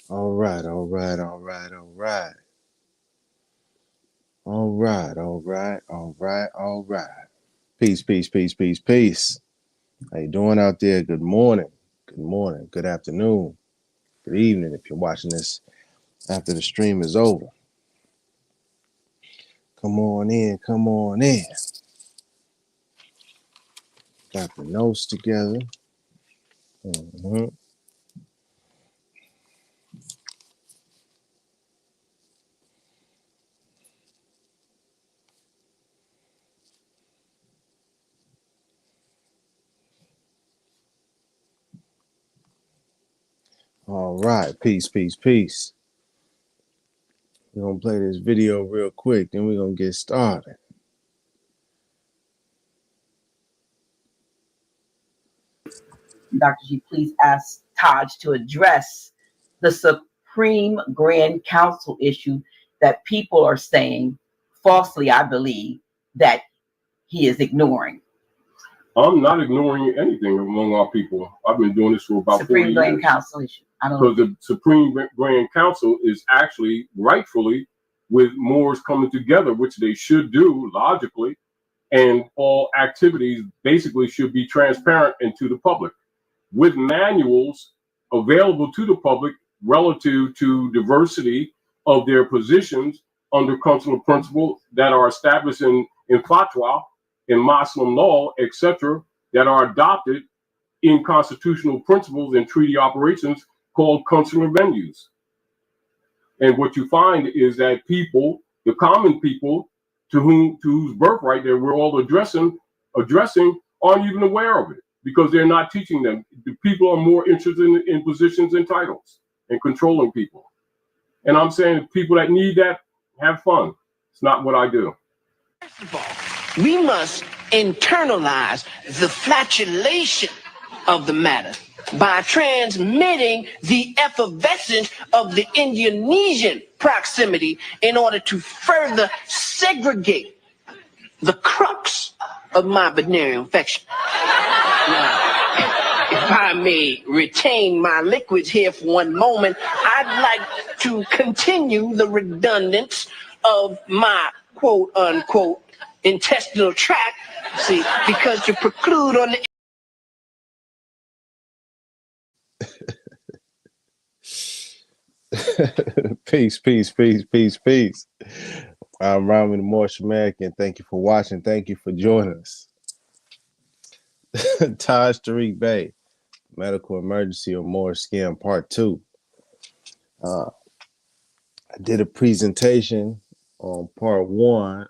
All right, all right, all right, all right. All right, all right, all right, all right. Peace, peace, peace, peace, peace. How you doing out there? Good morning. Good morning. Good afternoon. Good evening if you're watching this after the stream is over. Come on in, come on in. Got the notes together. Mhm. All right, peace, peace, peace. We're gonna play this video real quick, then we're gonna get started. Dr. G, please ask Taj to address the Supreme Grand Council issue that people are saying, falsely, I believe, that he is ignoring. I'm not ignoring anything among our people. I've been doing this for about 40 years. Supreme Grand Council issue. I don't know. Because the Supreme Grand Council is actually rightfully with Moors coming together, which they should do logically, and all activities basically should be transparent and to the public, with manuals available to the public relative to diversity of their positions under consular principle that are established in fatwa, in Muslim law, etc., that are adopted in constitutional principles and treaty operations called consular venues. And what you find is that people, the common people, to whose birthright that we're all addressing, aren't even aware of it because they're not teaching them. The people are more interested in positions and titles and controlling people. And I'm saying people that need that, have fun. It's not what I do. First of all, we must internalize the flatulation of the matter by transmitting the effervescence of the Indonesian proximity in order to further segregate the crux of my venereal infection. Now, if I may retain my liquids here for one moment, I'd like to continue the redundance of my quote unquote intestinal tract, see, because to preclude on the Peace, peace, peace, peace, peace. I'm Rami the Moorish American. Thank you for watching. Thank you for joining us. Taj Tarik Bey, Medical Emergency or Moorish Scam Part 2. I did a presentation on Part 1,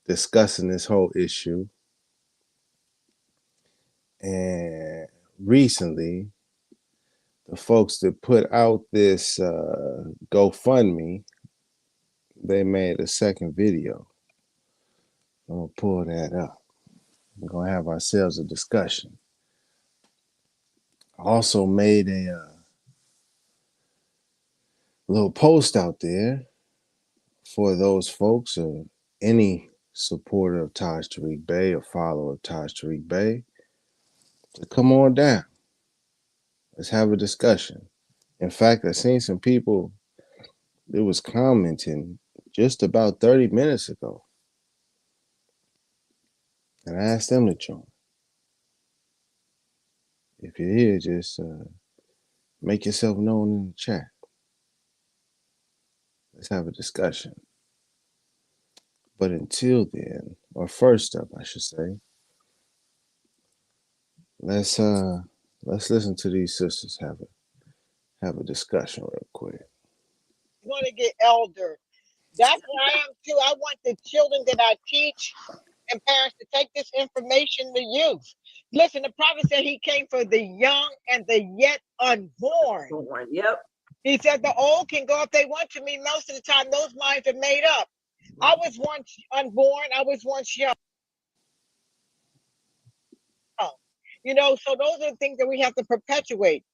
discussing this whole issue. And recently, the folks that put out this GoFundMe, they made a second video. I'm gonna pull that up. We're gonna have ourselves a discussion. I also made a little post out there for those folks or any supporter of Taj Tarik Bey or follower of Taj Tarik Bey to come on down. Let's have a discussion. In fact, I seen some people that was commenting just about 30 minutes ago. And I asked them to join. If you're here, just make yourself known in the chat. Let's have a discussion. But until then, or first up, I should say, let's listen to these sisters have a discussion real quick. Want to get elder. That's where I am too. I want the children that I teach and parents to take this information to youth. Listen, the prophet said he came for the young and the yet unborn. Yep. He said the old can go if they want to. Me, most of the time, those minds are made up. I was once unborn. I was once young. So those are the things that we have to perpetuate.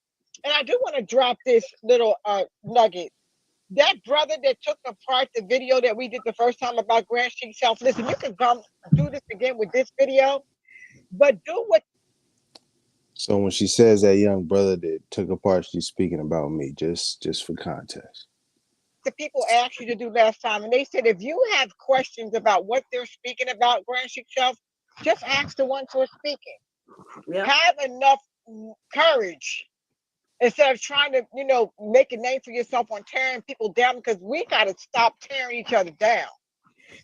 And I do want to drop this little nugget. That brother that took apart the video that we did the first time about Grand Street Self, listen, you can come do this again with this video, but do what So when she says that young brother that took apart, she's speaking about me, just for context. The people asked you to do last time, and they said if you have questions about what they're speaking about, Grand Sheik Shelf, just ask the ones who are speaking. Yep. Have enough courage instead of trying to, make a name for yourself on tearing people down, because we got to stop tearing each other down.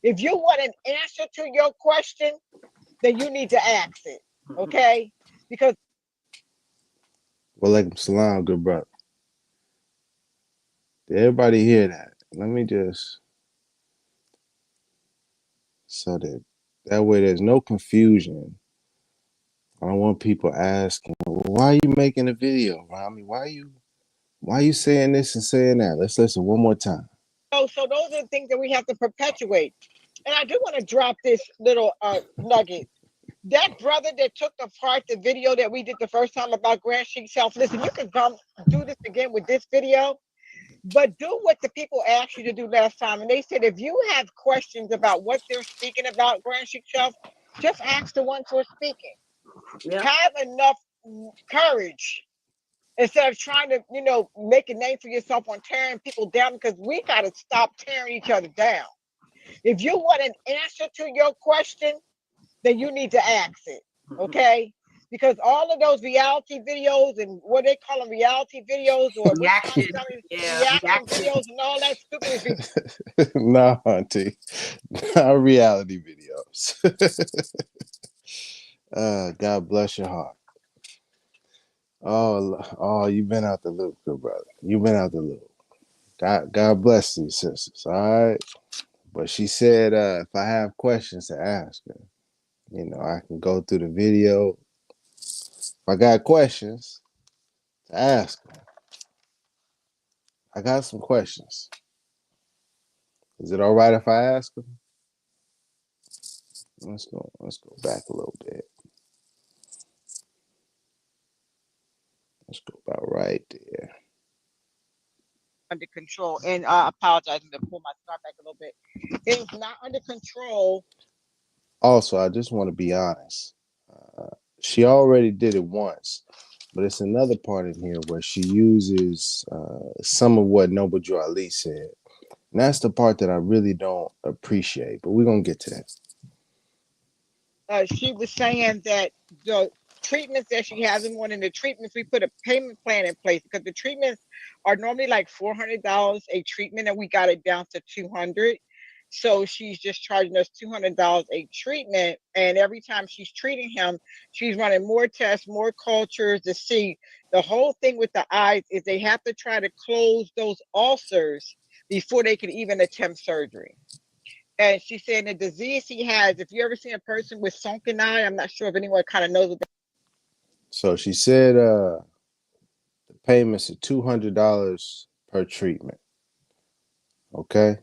If you want an answer to your question, then you need to ask it, okay? Because Walaikum salam, good brother. Did everybody hear that? Let me just, so that way there's no confusion. I don't want people asking, well, why are you making a video, Rami? Why are you saying this and saying that? Let's listen one more time. so those are the things that we have to perpetuate. And I do want to drop this little nugget. That brother that took apart the video that we did the first time about Grand Sheik Self, listen, you can come do this again with this video, but do what the people asked you to do last time. And they said if you have questions about what they're speaking about, Grand Sheik Self, just ask the ones who are speaking. Yep. Have enough courage instead of trying to, make a name for yourself on tearing people down, because we got to stop tearing each other down. If you want an answer to your question, then you need to ask it, okay? Because all of those reality videos and what they call them, reality videos, or Reaction. reaction videos and all that stupid is Nah, auntie. Not reality videos. God bless your heart. Oh, you've been out the loop, good brother. You've been out the loop. God bless these sisters, all right? But she said if I have questions to ask her, I can go through the video. If I got questions to ask her, I got some questions. Is it all right if I ask them? Let's go back a little bit. Let's go about right there. under control. And I apologize, I'm going to pull my scarf back a little bit. It's not under control. Also, I just want to be honest. She already did it once, but it's another part in here where she uses some of what Noble Drew Ali said. And that's the part that I really don't appreciate, but we're going to get to that. She was saying that the treatments that she has in one, and the treatments, we put a payment plan in place, because the treatments are normally like $400 a treatment, and we got it down to $200. So she's just charging us $200 a treatment, and every time she's treating him, she's running more tests, more cultures to see. The whole thing with the eyes is they have to try to close those ulcers before they can even attempt surgery. And she's saying the disease he has, if you ever seen a person with sunken eye, I'm not sure if anyone kind of knows what that. So she said the payments are $200 per treatment. Okay?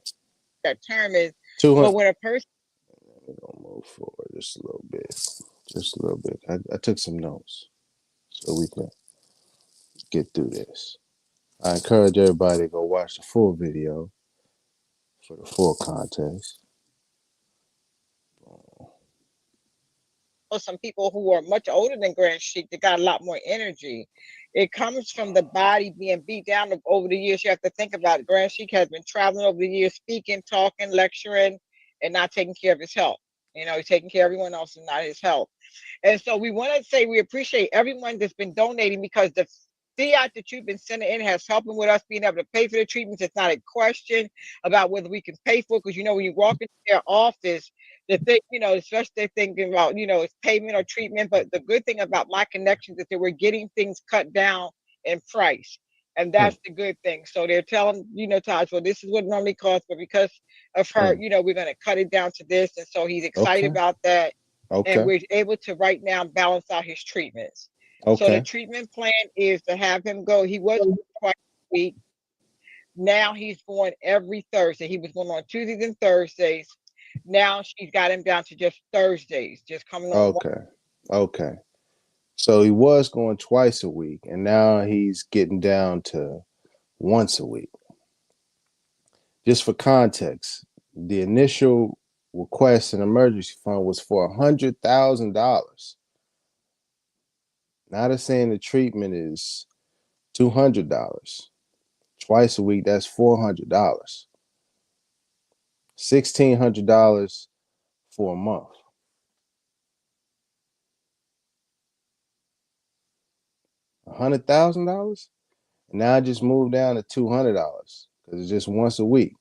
That term is. 200. But when a person. We're going to move forward just a little bit. Just a little bit. I took some notes so we can get through this. I encourage everybody to go watch the full video for the full context. Some people who are much older than Grand Sheik, they got a lot more energy. It comes from the body being beat down over the years. You have to think about it. Grand Sheik has been traveling over the years, speaking, talking, lecturing, and not taking care of his health. He's taking care of everyone else and not his health. And so we want to say we appreciate everyone that's been donating, because the fiat that you've been sending in has helping with us being able to pay for the treatments. It's not a question about whether we can pay for it, because when you walk into their office, the thing, especially they're thinking about, it's payment or treatment. But the good thing about my connections is that we're getting things cut down in price. And that's the good thing. So they're telling, Taj, well, this is what it normally costs, but because of her, we're going to cut it down to this. And so he's excited about that. Okay. And we're able to right now balance out his treatments. Okay. So the treatment plan is to have him go. He was twice a week. Now he's going every Thursday. He was going on Tuesdays and Thursdays. Now she's got him down to just Thursdays, just coming on. Okay. So he was going twice a week, and now he's getting down to once a week. Just for context, the initial request in emergency fund was for $100,000. Now they're saying the treatment is $200. Twice a week, that's $400. $1,600 for a month. $100,000? And now I just moved down to $200 because it's just once a week.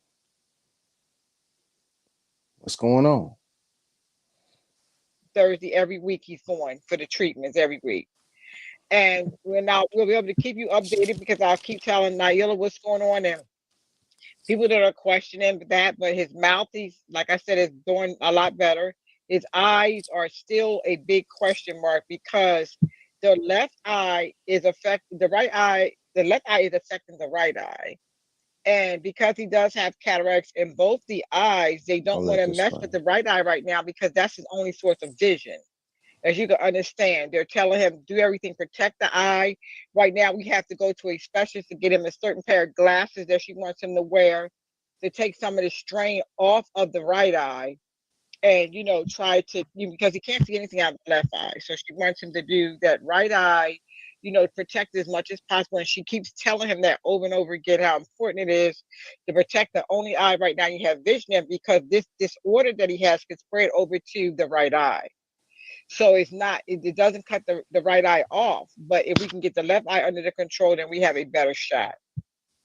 What's going on? Thursday every week he's going for the treatments every week. And we'll be able to keep you updated because I'll keep telling Naila what's going on and people that are questioning that, but his mouth, he's like I said, is doing a lot better. His eyes are still a big question mark because the left eye is affecting the right eye, the left eye is affecting the right eye. And because he does have cataracts in both the eyes, they I'll don't want let to this mess run. with the right eye right now because that's his only source of vision. As you can understand, they're telling him do everything, protect the eye. Right now, we have to go to a specialist to get him a certain pair of glasses that she wants him to wear to take some of the strain off of the right eye and try to because he can't see anything out of the left eye. So she wants him to do that right eye, protect as much as possible. And she keeps telling him that over and over again how important it is to protect the only eye right now you have vision in because this disorder that he has could spread over to the right eye. So it doesn't cut the right eye off. But if we can get the left eye under the control, then we have a better shot.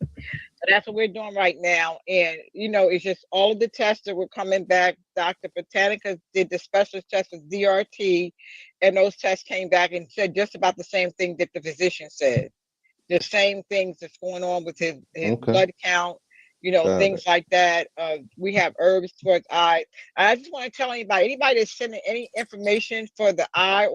So that's what we're doing right now. And, it's just all of the tests that were coming back. Dr. Botanica did the specialist test with DRT, and those tests came back and said just about the same thing that the physician said. The same things that's going on with his Okay. blood count, Got things it. like that. We have herbs towards eye. And I just want to tell anybody that's sending any information for the eye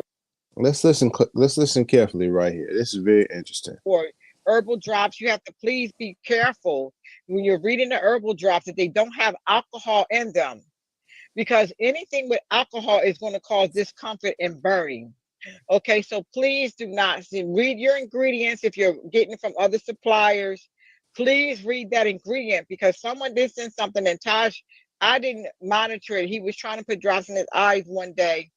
Let's listen. Let's listen carefully right here. This is very interesting. or herbal drops, you have to please be careful when you're reading the herbal drops that they don't have alcohol in them because anything with alcohol is going to cause discomfort and burning. Okay, so please do not read your ingredients if you're getting from other suppliers. Please read that ingredient because someone did send something and Taj, I didn't monitor it. He was trying to put drops in his eyes one day.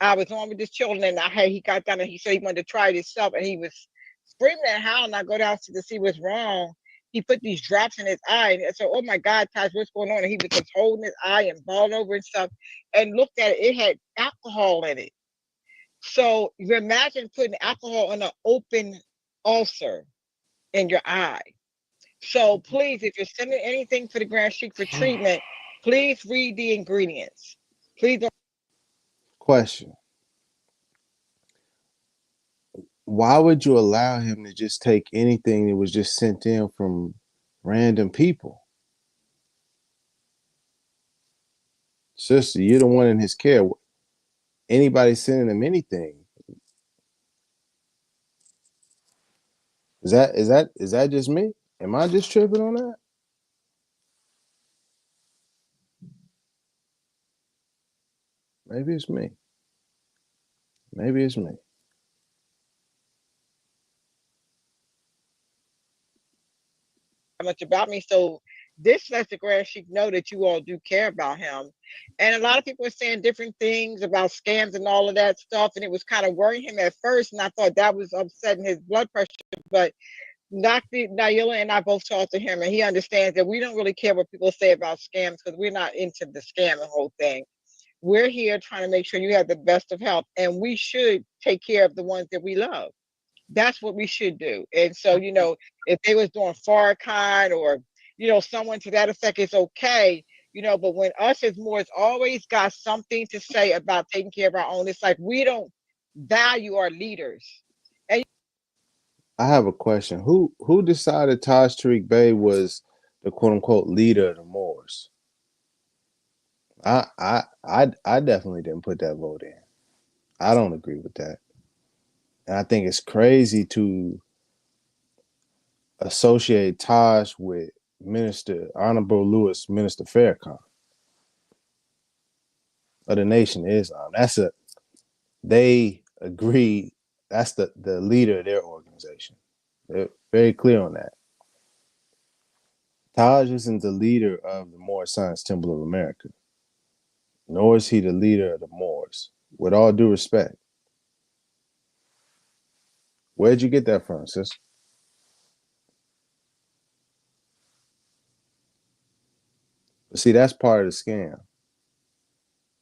I was on with his children and he got down and he said he wanted to try it himself and he was screaming at how and I go down to see what's wrong. He put these drops in his eye and so, oh my God, Taj, what's going on? And he was just holding his eye and balled over and stuff and looked at it. It had alcohol in it. So you imagine putting alcohol on an open ulcer in your eye. So please, if you're sending anything for the Grand Sheik for treatment, please read the ingredients. Please don't. Question: why would you allow him to just take anything that was just sent in from random people? Sister, you're the one in his care. Anybody sending him anything? Is that just me? Am I just tripping on that? Maybe it's me. Maybe it's me. Much about me. So this lets the Grand Sheik know that you all do care about him. And a lot of people are saying different things about scams and all of that stuff. And it was kind of worrying him at first. And I thought that was upsetting his blood pressure. But Dr. Naila and I both talked to him and he understands that we don't really care what people say about scams because we're not into the scamming whole thing. We're here trying to make sure you have the best of health and we should take care of the ones that we love. That's what we should do. And so, if they was doing Farrakhan or, someone to that effect, it's okay. But when us as Moors always got something to say about taking care of our own, it's like we don't value our leaders. And I have a question. Who decided Taj Tarik Bey was the quote unquote leader of the Moors? I definitely didn't put that vote in. I don't agree with that. And I think it's crazy to associate Taj with Minister Honorable Minister Farrakhan of the Nation of Islam. They agree that's the leader of their organization. They're very clear on that. Taj isn't the leader of the Moorish Science Temple of America, nor is he the leader of the Moors. With all due respect, Where'd you get that from, sis? See, that's part of the scam.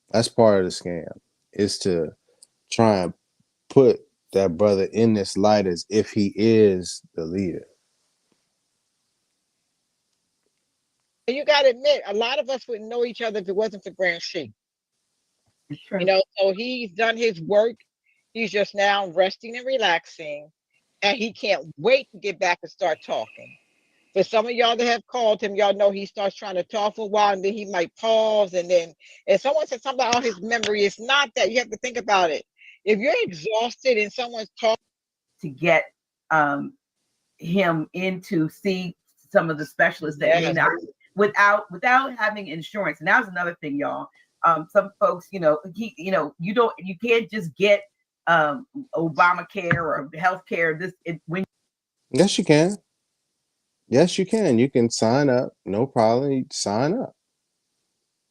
That's part of the scam, is to try and put that brother in this light as if he is the leader. You got to admit, a lot of us wouldn't know each other if it wasn't for Grand Sheik. It's true. You know, so he's done his work. He's just now resting and relaxing, and he can't wait to get back and start talking. For some of y'all that have called him, y'all know he starts trying to talk for a while, and then he might pause, and then if someone said something about his memory, it's not that. You have to think about it. If you're exhausted and someone's talking, to get him in to see some of the specialists that may not, without having insurance. And that was another thing, y'all. Some folks, you can't just get Obamacare or healthcare. Yes, you can. Yes, you can. You can sign up. No problem. You sign up.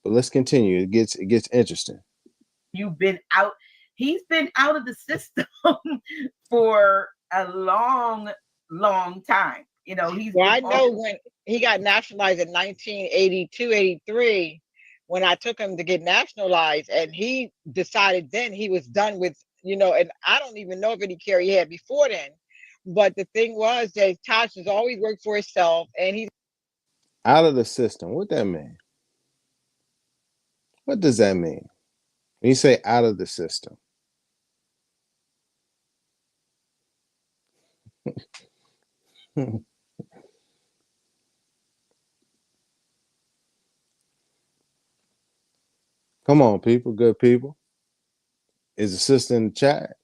But let's continue. It gets interesting. You've been out. He's been out of the system for a long time. You know, I know when he got nationalized in 1982, 83, when I took him to get nationalized, and he decided then he was done with, and I don't even know if any care he had before then. But the thing was that Taj has always worked for himself, and he's out of the system. What that mean? What does that mean? When you say out of the system? Come on, people, good people. Is the sister in the chat?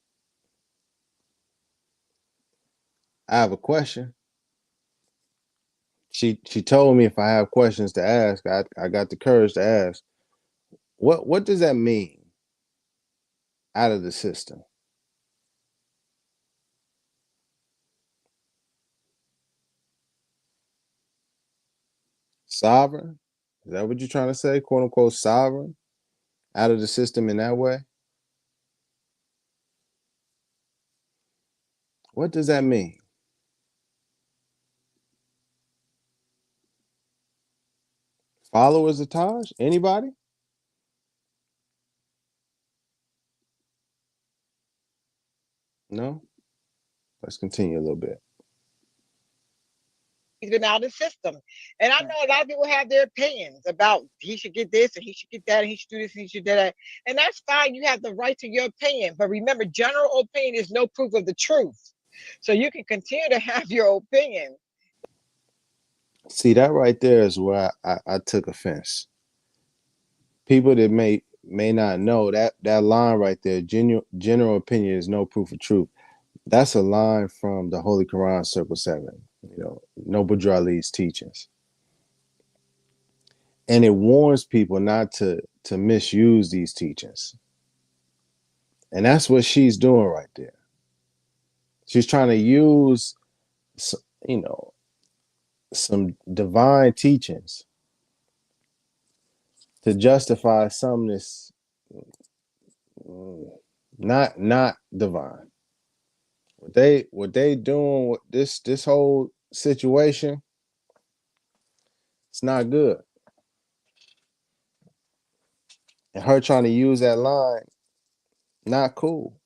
I have a question. She told me if I have questions to ask, I got the courage to ask. What does that mean? Out of the system. Sovereign? Is that what you're trying to say? Quote unquote sovereign? Out of the system in that way? What does that mean? Followers of Taj? Anybody? No? Let's continue a little bit. been out of the system. And I know a lot of people have their opinions about he should get this and he should get that and he should do this and he should do that. And that's fine. You have the right to your opinion. But remember, general opinion is no proof of the truth. So you can continue to have your opinion. See, that right there is where I took offense. People that may not know that line right there, general opinion is no proof of truth. That's a line from the Holy Quran, Circle 7, Noble Drew Ali's teachings. And it warns people not to misuse these teachings. And that's what she's doing right there. She's trying to use, some divine teachings to justify some that's not divine. What they doing with this whole situation, it's not good. And her trying to use that line, not cool.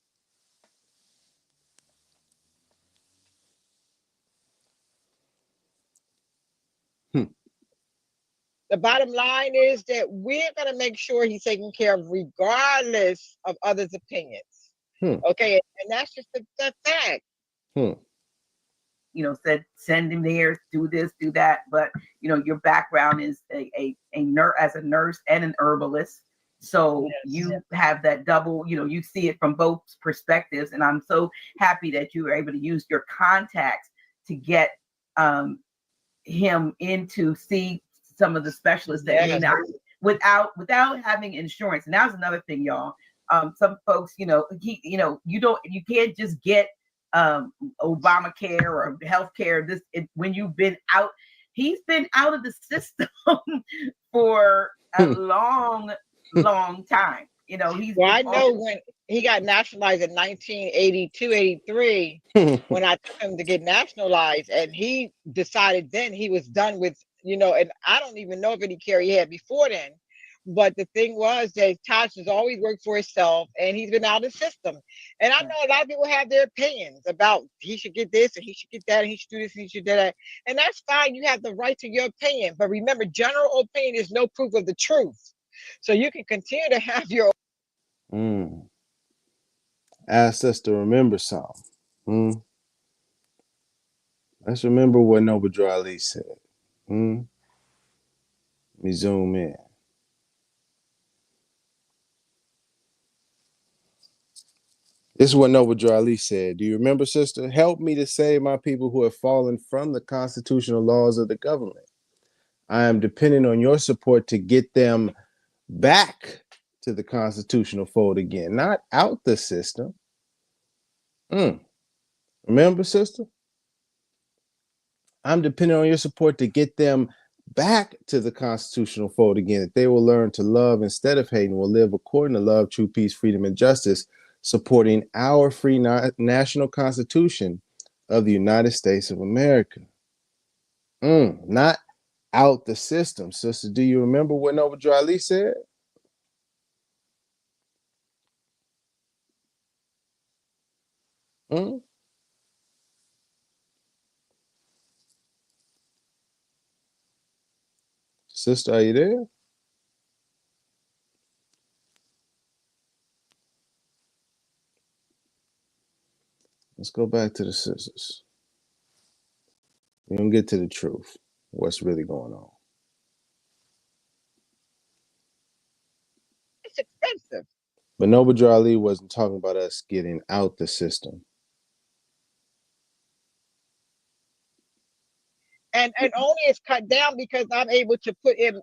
The bottom line is that we're going to make sure he's taken care of regardless of others' opinions. Okay, and that's just the fact. Said send him there, do this, do that. But your background is a nurse, as a nurse and an herbalist. So you have that double, you see it from both perspectives. And I'm so happy that you were able to use your contacts to get him in to see some of the specialists that may not, without having insurance. And that was another thing, y'all. Some folks, you can't just get Obamacare or healthcare. When you've been out, he's been out of the system for a long time. You know, he's Well, I know when he got nationalized in 1982, 83, when I took him to get nationalized, and he decided then he was done with, and I don't even know if any care he had before then. But the thing was that Taj has always worked for himself, and he's been out of the system. And I know a lot of people have their opinions about he should get this and he should get that and he should do this and he should do that. And that's fine. You have the right to your opinion. But remember, general opinion is no proof of the truth. So you can continue to have your Asked us to remember something. Let's remember what Noble Drew Ali said. Let me zoom in. This is what Noble Drew Ali said. Do you remember, sister? Help me to save my people who have fallen from the constitutional laws of the government. I am depending on your support to get them back to the constitutional fold again, not out the system. Remember, sister? I'm depending on your support to get them back to the constitutional fold again, that they will learn to love instead of hating, will live according to love, true peace, freedom, and justice, supporting our free national constitution of the United States of America. Not out the system. Sister, do you remember what Noble Drew Ali said? Sister, are you there? Let's go back to the sisters. We're going to get to the truth. What's really going on? it's expensive. But Noble Drew Ali wasn't talking about us getting out the system. And only it's cut down because I'm able to put in,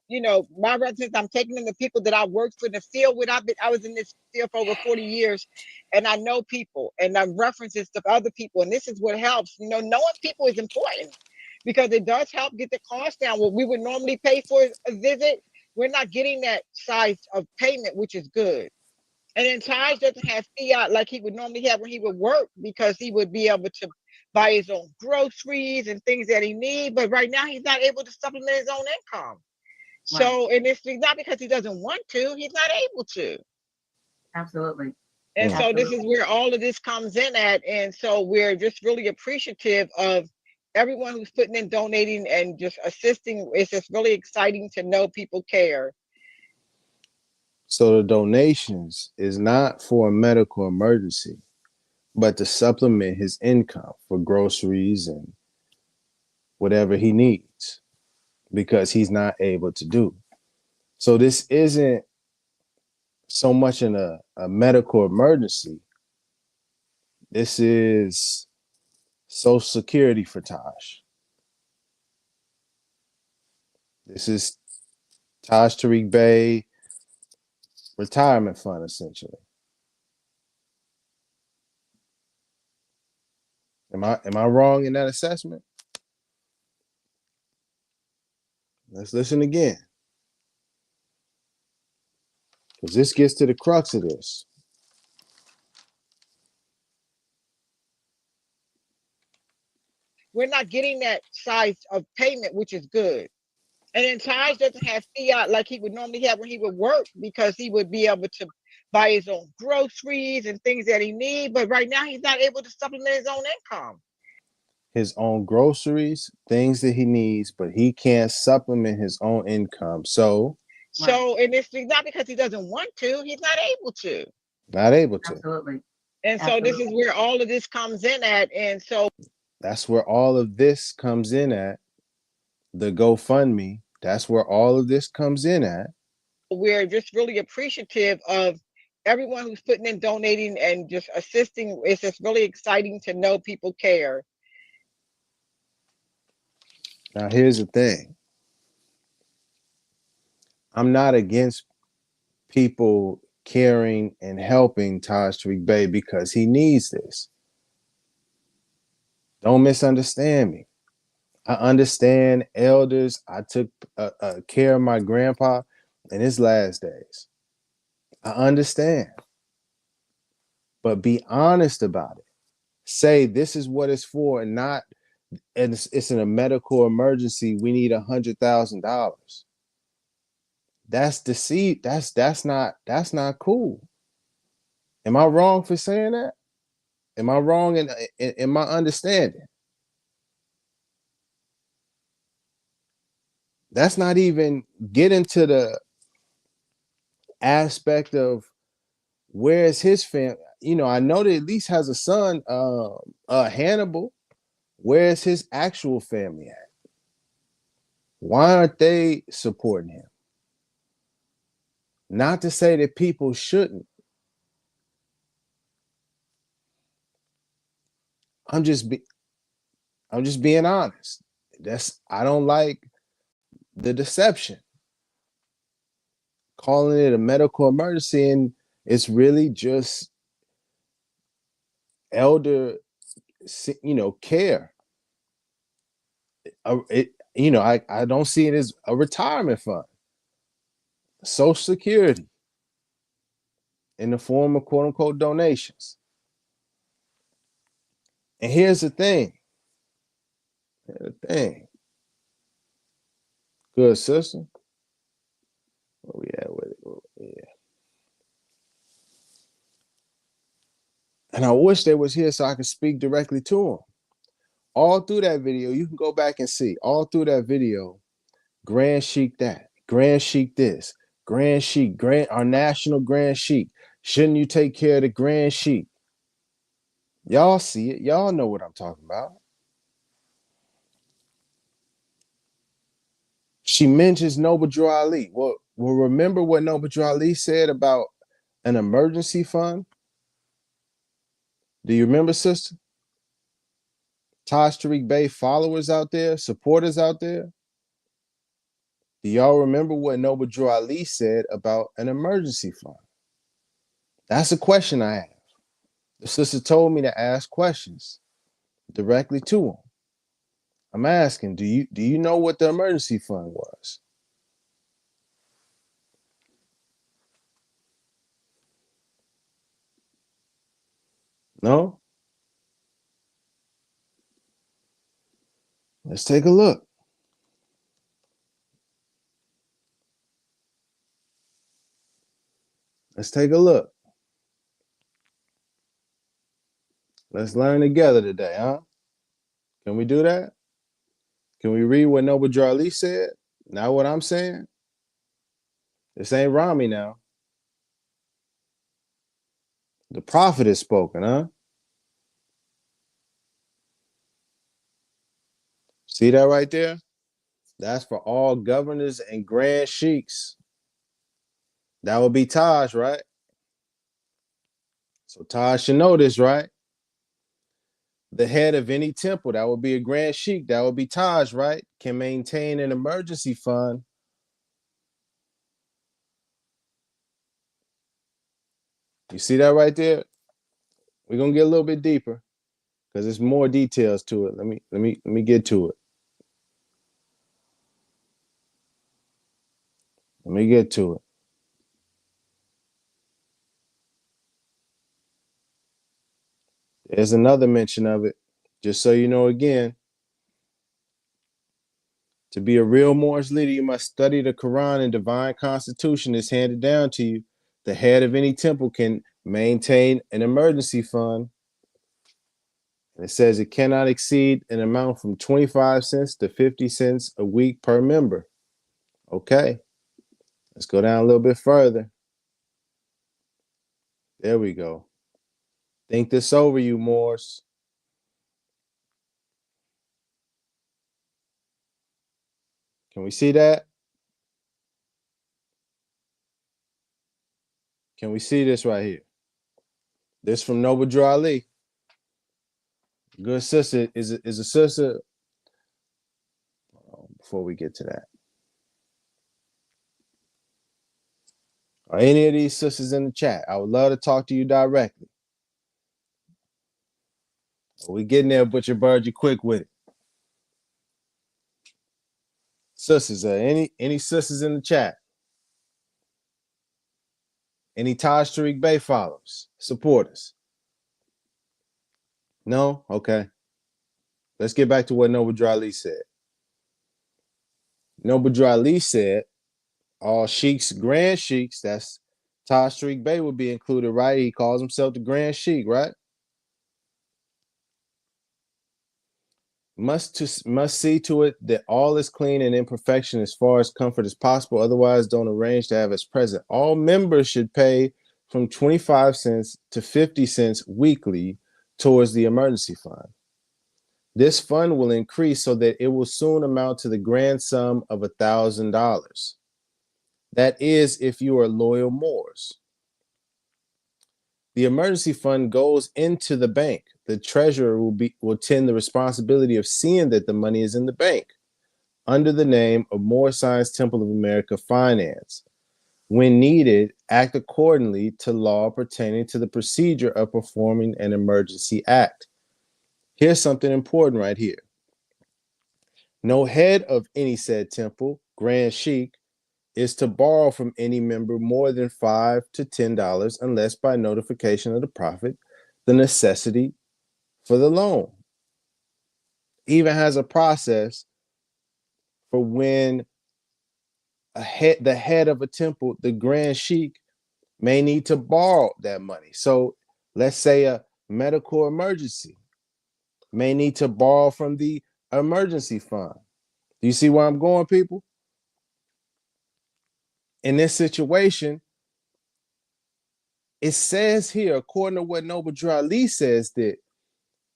my residents. I'm taking in the people that I worked for in the field with. I was in this field for over 40 years, and I know people, and I references to other people, and this is what helps. Knowing people is important because it does help get the cost down. What we would normally pay for a visit, we're not getting that size of payment, which is good. And then Taj doesn't have fiat like he would normally have when he would work because he would be able to buy his own groceries and things that he needs. But right now he's not able to supplement his own income. Right. So, and it's not because he doesn't want to, he's not able to. Absolutely. And so this is where all of this comes in at. And so we're just really appreciative of everyone who's putting in, donating, and just assisting. It's just really exciting to know people care. So the donations is not for a medical emergency, but to supplement his income for groceries and whatever he needs because he's not able to do. So this isn't so much in a medical emergency. This is Social Security for Taj. This is Taj Tarik Bey retirement fund, essentially. Am I wrong in that assessment? Let's listen again. Because this gets to the crux of this. We're not getting that size of payment, which is good. And then Taj doesn't have fiat like he would normally have when he would work because he would be able to buy his own groceries and things that he needs. But right now he's not able to supplement his own income. His own groceries, things that he needs, but he can't supplement his own income. So, and it's not because he doesn't want to, he's not able to. Not able to. Absolutely. And so this is where all of this comes in at. And so that's where all of this comes in at. The GoFundMe, that's where all of this comes in at. We're just really appreciative of everyone who's putting in, donating, and just assisting. It's just really exciting to know people care. Now, here's the thing. I'm not against people caring and helping Taj Tarik Bey because he needs this. Don't misunderstand me. I understand elders. I took care of my grandpa in his last days. I understand. But be honest about it. Say this is what it's for, and not, and it's in a medical emergency. We need $100,000. That's deceit. That's not cool. Am I wrong for saying that? Am I wrong in my understanding? That's not even getting to the aspect of where is his family. I know that at least has a son, Hannibal. Where is his actual family at? Why aren't they supporting him? Not to say that people shouldn't. I'm just being honest. I don't like the deception, calling it a medical emergency, and it's really just elder, care. I don't see it as a retirement fund, Social Security, in the form of quote unquote donations. And here's the thing. Good sister. Where we at with it? Yeah. And I wish they was here so I could speak directly to him. All through that video, you can go back and see. All through that video, Grand Sheik that, Grand Sheik this, Grand Sheik, our national Grand Sheik. Shouldn't you take care of the Grand Sheik? Y'all see it. Y'all know what I'm talking about. She mentions Noble Drew Ali. Well, remember what Noble Drew Ali said about an emergency fund? Do you remember, sister? Taj Tarik Bey followers out there, supporters out there? Do y'all remember what Noble Drew Ali said about an emergency fund? That's a question I have. The sister told me to ask questions directly to him. I'm asking, do you know what the emergency fund was? No? Let's take a look. Let's take a look. Let's learn together today, huh? Can we do that? Can we read what Noble Drew Ali said? Not what I'm saying? This ain't Rami now. The prophet has spoken, huh? See that right there? That's for all governors and grand sheiks. That would be Taj, right? So Taj should know this, right? The head of any temple, that would be a grand sheik, that would be Taj, right? Can maintain an emergency fund. You see that right there? We're gonna get a little bit deeper because there's more details to it. Let me get to it. Let me get to it. There's another mention of it. Just so you know again, to be a real Moorish leader, you must study the Quran and divine constitution is handed down to you. The head of any temple can maintain an emergency fund. And it says it cannot exceed an amount from 25 cents to 50 cents a week per member. Okay, let's go down a little bit further. There we go. Think this over, you Moors. Can we see that? Can we see this right here? This from Noble Drew Ali. Good sister is a sister. Before we get to that, are any of these sisters in the chat? I would love to talk to you directly. We getting there, Butcher Bird. You quick with it. Sisters, any sisters in the chat? Any Taj Tarik Bey followers, supporters? No? Okay. Let's get back to what Noble Drew said. Noble Drew said all sheiks, grand sheiks, that's Taj Tarik Bey would be included, right? He calls himself the grand sheik, right? Must see to it that all is clean and in perfection as far as comfort as possible. Otherwise, don't arrange to have as present. All members should pay from 25 cents to 50 cents weekly towards the emergency fund. This fund will increase so that it will soon amount to the grand sum of $1,000. That is, if you are loyal Moors. The emergency fund goes into the bank. The treasurer will tend the responsibility of seeing that the money is in the bank under the name of Moor Science Temple of America Finance. When needed, act accordingly to law pertaining to the procedure of performing an emergency act. Here's something important right here. No head of any said temple, grand sheik, is to borrow from any member more than $5 to $10 unless by notification of the prophet, the necessity for the loan. Even has a process for when the head of a temple, the grand sheik, may need to borrow that money. So let's say a medical emergency may need to borrow from the emergency fund. Do you see where I'm going, people? In this situation, it says here, according to what Noble Drew says, that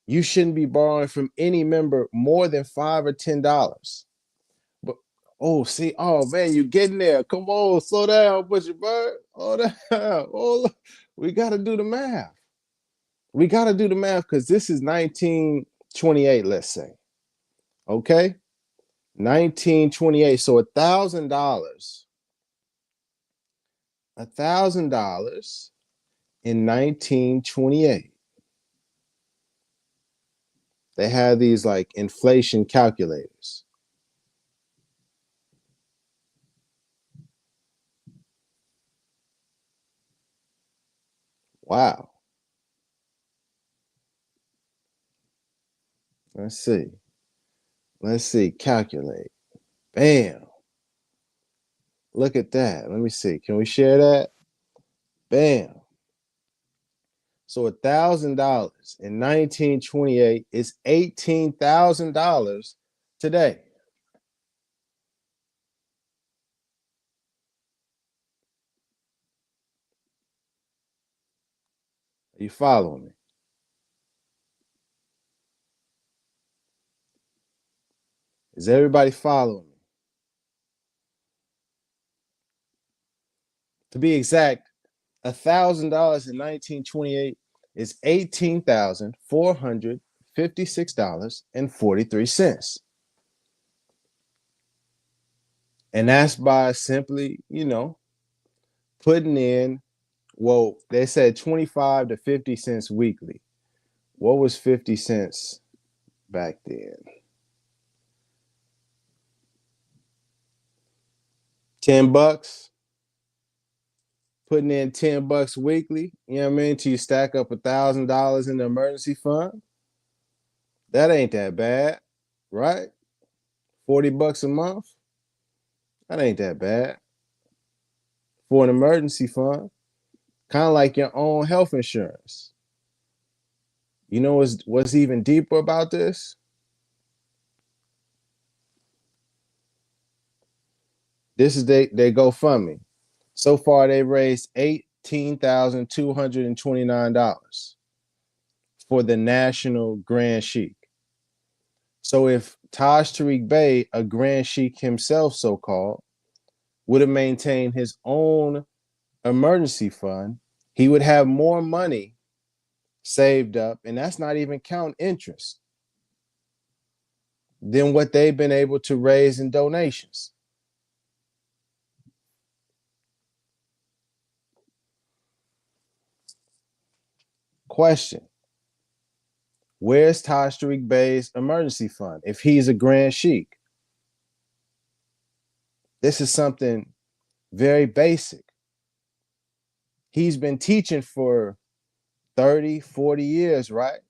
you shouldn't be borrowing from any member more than $5 or $10. But oh man, you're getting there. Come on, slow down, Butcher Bird. Hold on. We gotta do the math. We gotta do the math because this is 1928, let's say. Okay? 1928. So $1,000. $1,000 in 1928. They had these like inflation calculators. Wow. Let's see. Calculate. Bam. Look at that. Let me see. Can we share that? Bam. So $1,000 in 1928 is $18,000 today. Are you following me? Is everybody following me? To be exact, $1,000 in 1928 is $18,456.43. And that's by simply, putting in, well, they said 25 to 50 cents weekly. What was 50 cents back then? 10 bucks. Putting in 10 bucks weekly, you know what I mean, till you stack up $1,000 in the emergency fund. That ain't that bad, right? 40 bucks a month. That ain't that bad for an emergency fund. Kind of like your own health insurance. You know what's even deeper about this? This is their GoFundMe. So far, they raised $18,229 for the National Grand Sheik. So if Taj Tarik Bey, a Grand Sheik himself, so-called, would have maintained his own emergency fund, he would have more money saved up, and that's not even count interest, than what they've been able to raise in donations. Question: where's Taj Tarik Bey's emergency fund if he's a Grand Sheik? This is something very basic. He's been teaching for 30, 40 years, right?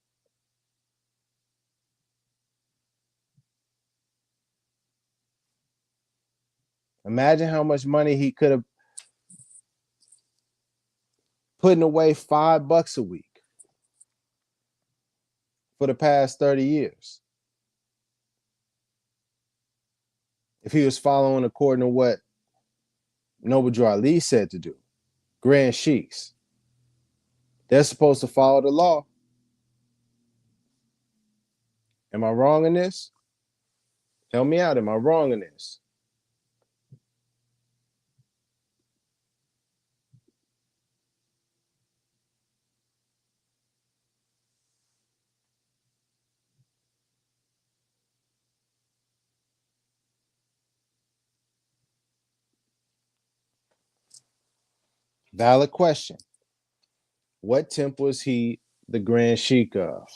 Imagine how much money he could have putting away $5 a week for the past 30 years. If he was following according to what Noble Drew Ali said to do. Grand Sheiks. They're supposed to follow the law. Am I wrong in this? Help me out. Am I wrong in this? Valid question. What temple is he the Grand Sheik of?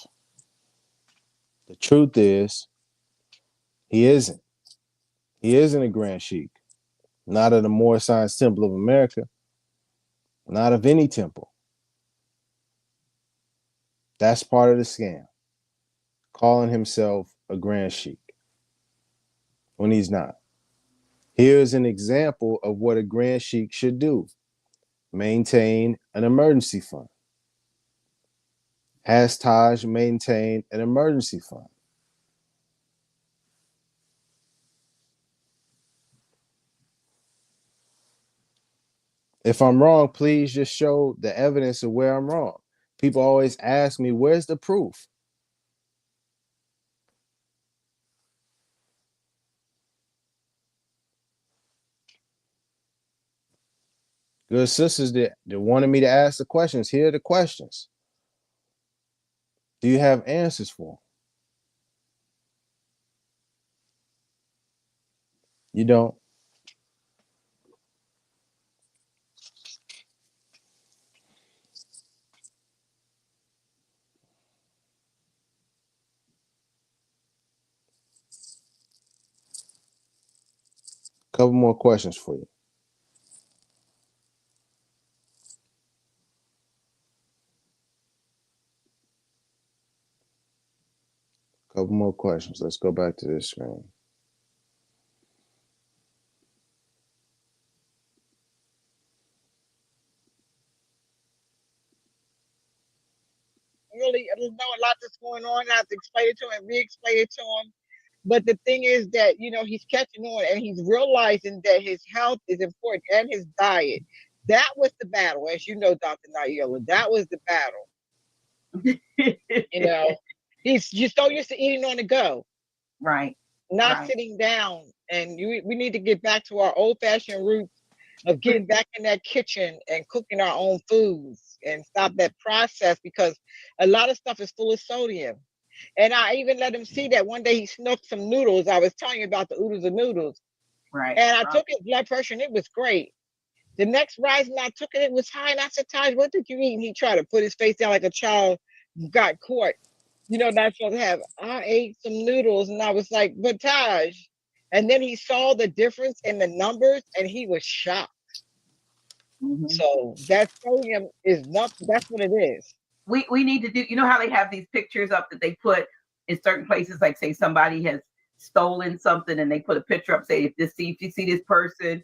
The truth is, he isn't. He isn't a Grand Sheik. Not of the Moorish Science Temple of America. Not of any temple. That's part of the scam. Calling himself a Grand Sheik when he's not. Here's an example of what a Grand Sheik should do. Maintain an emergency fund. Has Taj maintained an emergency fund? If I'm wrong, please just show the evidence of where I'm wrong. People always ask me, where's the proof? Good sisters that wanted me to ask the questions, here are the questions. Do you have answers for them? You don't. Couple more questions for you. Couple more questions. Let's go back to this screen. Really, there's not a lot that's going on. I have to explain it to him and re-explain it to him. But the thing is that, he's catching on and he's realizing that his health is important and his diet. That was the battle, as you know, Dr. Naila. That was the battle. He's just so used to eating on the go. Right. Not right. sitting down. And we need to get back to our old-fashioned roots of getting back in that kitchen and cooking our own foods and stop that process, because a lot of stuff is full of sodium. And I even let him see that one day he snuck some noodles. I was telling you about the oodles of noodles. Right. And I took his blood pressure and it was great. The next rising I took it, it was high. And I said, Taj, what did you eat? And he tried to put his face down like a child got caught. Not supposed to have. I ate some noodles and I was like, but Taj. And then he saw the difference in the numbers and he was shocked. Mm-hmm. So that sodium is nothing. That's what it is. We need to do, how they have these pictures up that they put in certain places, like say somebody has stolen something and they put a picture up, say if you see this person,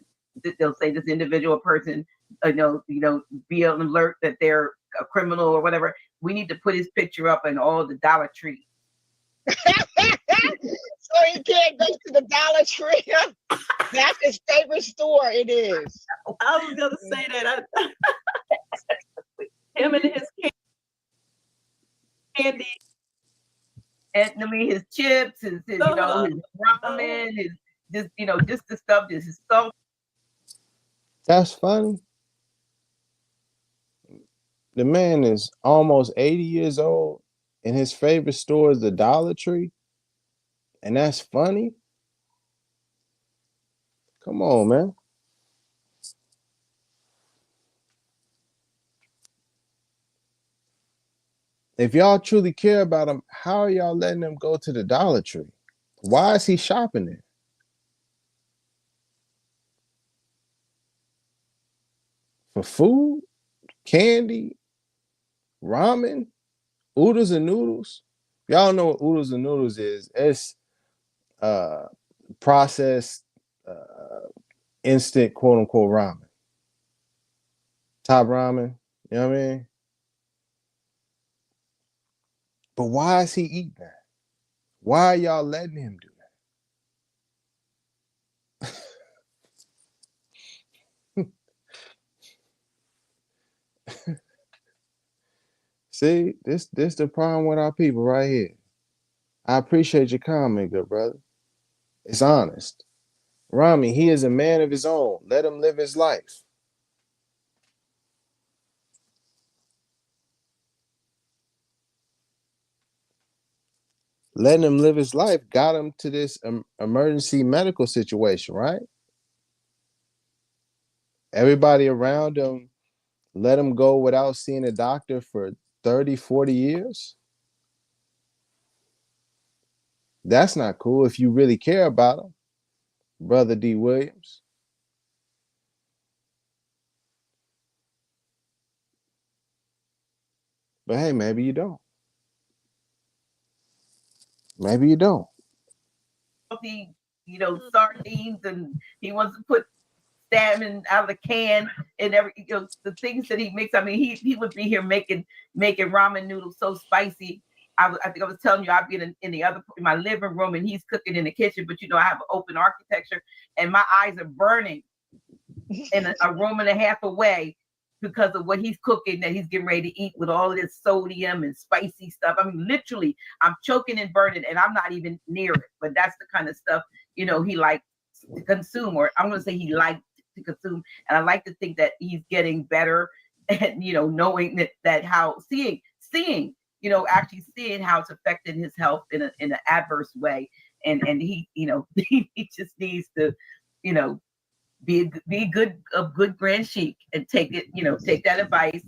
they'll say this individual person, be on alert that they're a criminal or whatever. We need to put his picture up in all the Dollar Tree. So he can't go to the Dollar Tree. That's his favorite store. It is. I was gonna say that. Him and his candy, and his chips, his ramen, his just the stuff. This is so. That's funny. The man is almost 80 years old, and his favorite store is the Dollar Tree, and that's funny. Come on, man. If y'all truly care about him, how are y'all letting him go to the Dollar Tree? Why is he shopping there? For food? candy, ramen, oodles and noodles. Y'all know what oodles and noodles is. It's processed instant quote unquote ramen. Top ramen. You know what I mean? But why is he eating that? Why are y'all letting him do that? See, this the problem with our people right here. I appreciate your comment, good brother. It's honest. Rami, he is a man of his own. Let him live his life. Letting him live his life got him to this emergency medical situation, right? Everybody around him let him go without seeing a doctor for 30, 40 years. That's not cool if you really care about him, Brother D. Williams. But hey, maybe you don't. Maybe you don't. Healthy, sardines, and he wants to put salmon out of the can and the things that he makes. I mean, he would be here making ramen noodles so spicy. I think I was telling you, I'd be in my living room and he's cooking in the kitchen, but I have open architecture and my eyes are burning in a room and a half away because of what he's cooking that he's getting ready to eat with all of this sodium and spicy stuff. I mean, literally, I'm choking and burning and I'm not even near it. But that's the kind of stuff, he likes to consume, or I'm going to say he liked to consume. And I like to think that he's getting better and, knowing that how seeing, actually seeing how it's affecting his health in an adverse way. And he, he just needs to, be a good grand sheik and take it, take that advice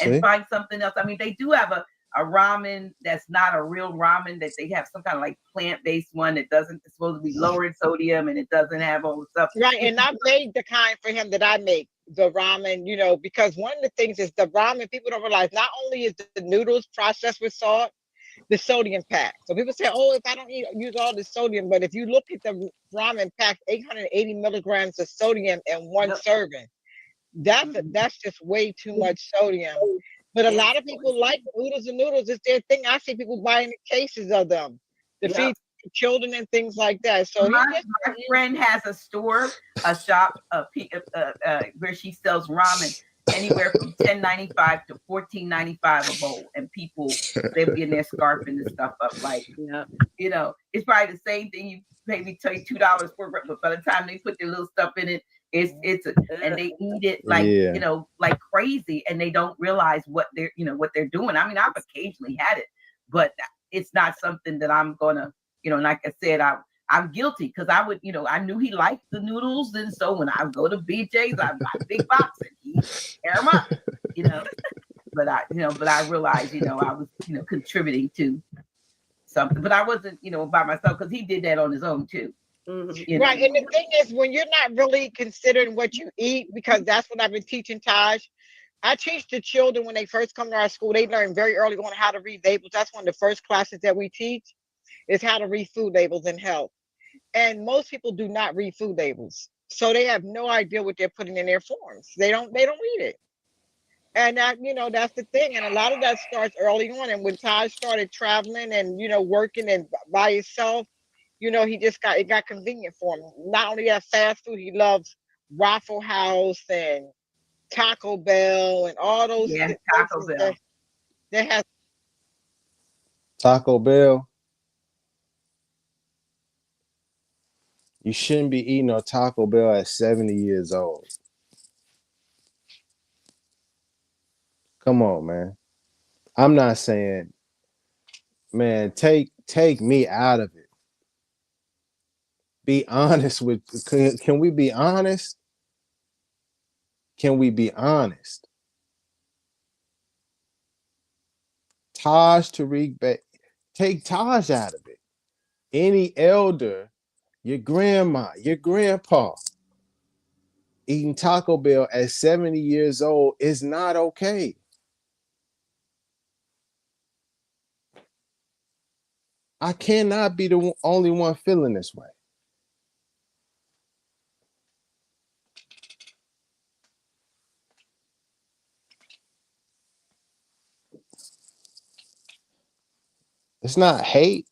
and find something else. I mean, they do have a ramen that's not a real ramen, that they have some kind of like plant-based one that it's supposed to be lower in sodium and it doesn't have all the stuff. Right, and I made the kind for him that I make, the ramen, because one of the things is the ramen, people don't realize, not only is the noodles processed with salt, the sodium pack. So people say, oh, if I don't use all the sodium, but if you look at the ramen pack, 880 milligrams of sodium in one serving. That's just way too much sodium. But a lot of people like oodles and noodles. It's their thing. I see people buying cases of them to feed children and things like that. So my friend has a shop, where she sells ramen anywhere from $10.95 to $14.95 a bowl, and people, they'll be in there scarfing this stuff up like, it's probably the same thing you pay me $2 for, but by the time they put their little stuff in it, and they eat it like like crazy, and they don't realize what they're doing. I mean, I've occasionally had it, but it's not something that I'm gonna, like I said, I'm guilty because I would, I knew he liked the noodles, and so when I go to BJ's, I buy a big box and he tear them up, But I realized, I was, contributing to something, but I wasn't, by myself, because he did that on his own too. Mm-hmm. Right, and the thing is, when you're not really considering what you eat, because that's what I've been teaching Taj. I teach the children when they first come to our school, they learn very early on how to read labels. That's one of the first classes that we teach, is how to read food labels in health. And most people do not read food labels, so they have no idea what they're putting in their forms. They don't read it, and that's the thing. And a lot of that starts early on. And when Taj started traveling and working and by himself, it got convenient for him. Not only that fast food, he loves Waffle House and Taco Bell and all those. Yeah, Taco Bell. That has Taco Bell. You shouldn't be eating a Taco Bell at 70 years old. Come on, man. I'm not saying, man, take me out of it. Be honest with, can we be honest? Can we be honest? Taj Tarik Bey, take Taj out of it. Any elder, your grandma, your grandpa, eating Taco Bell at 70 years old is not okay. I cannot be the only one feeling this way. It's not hate.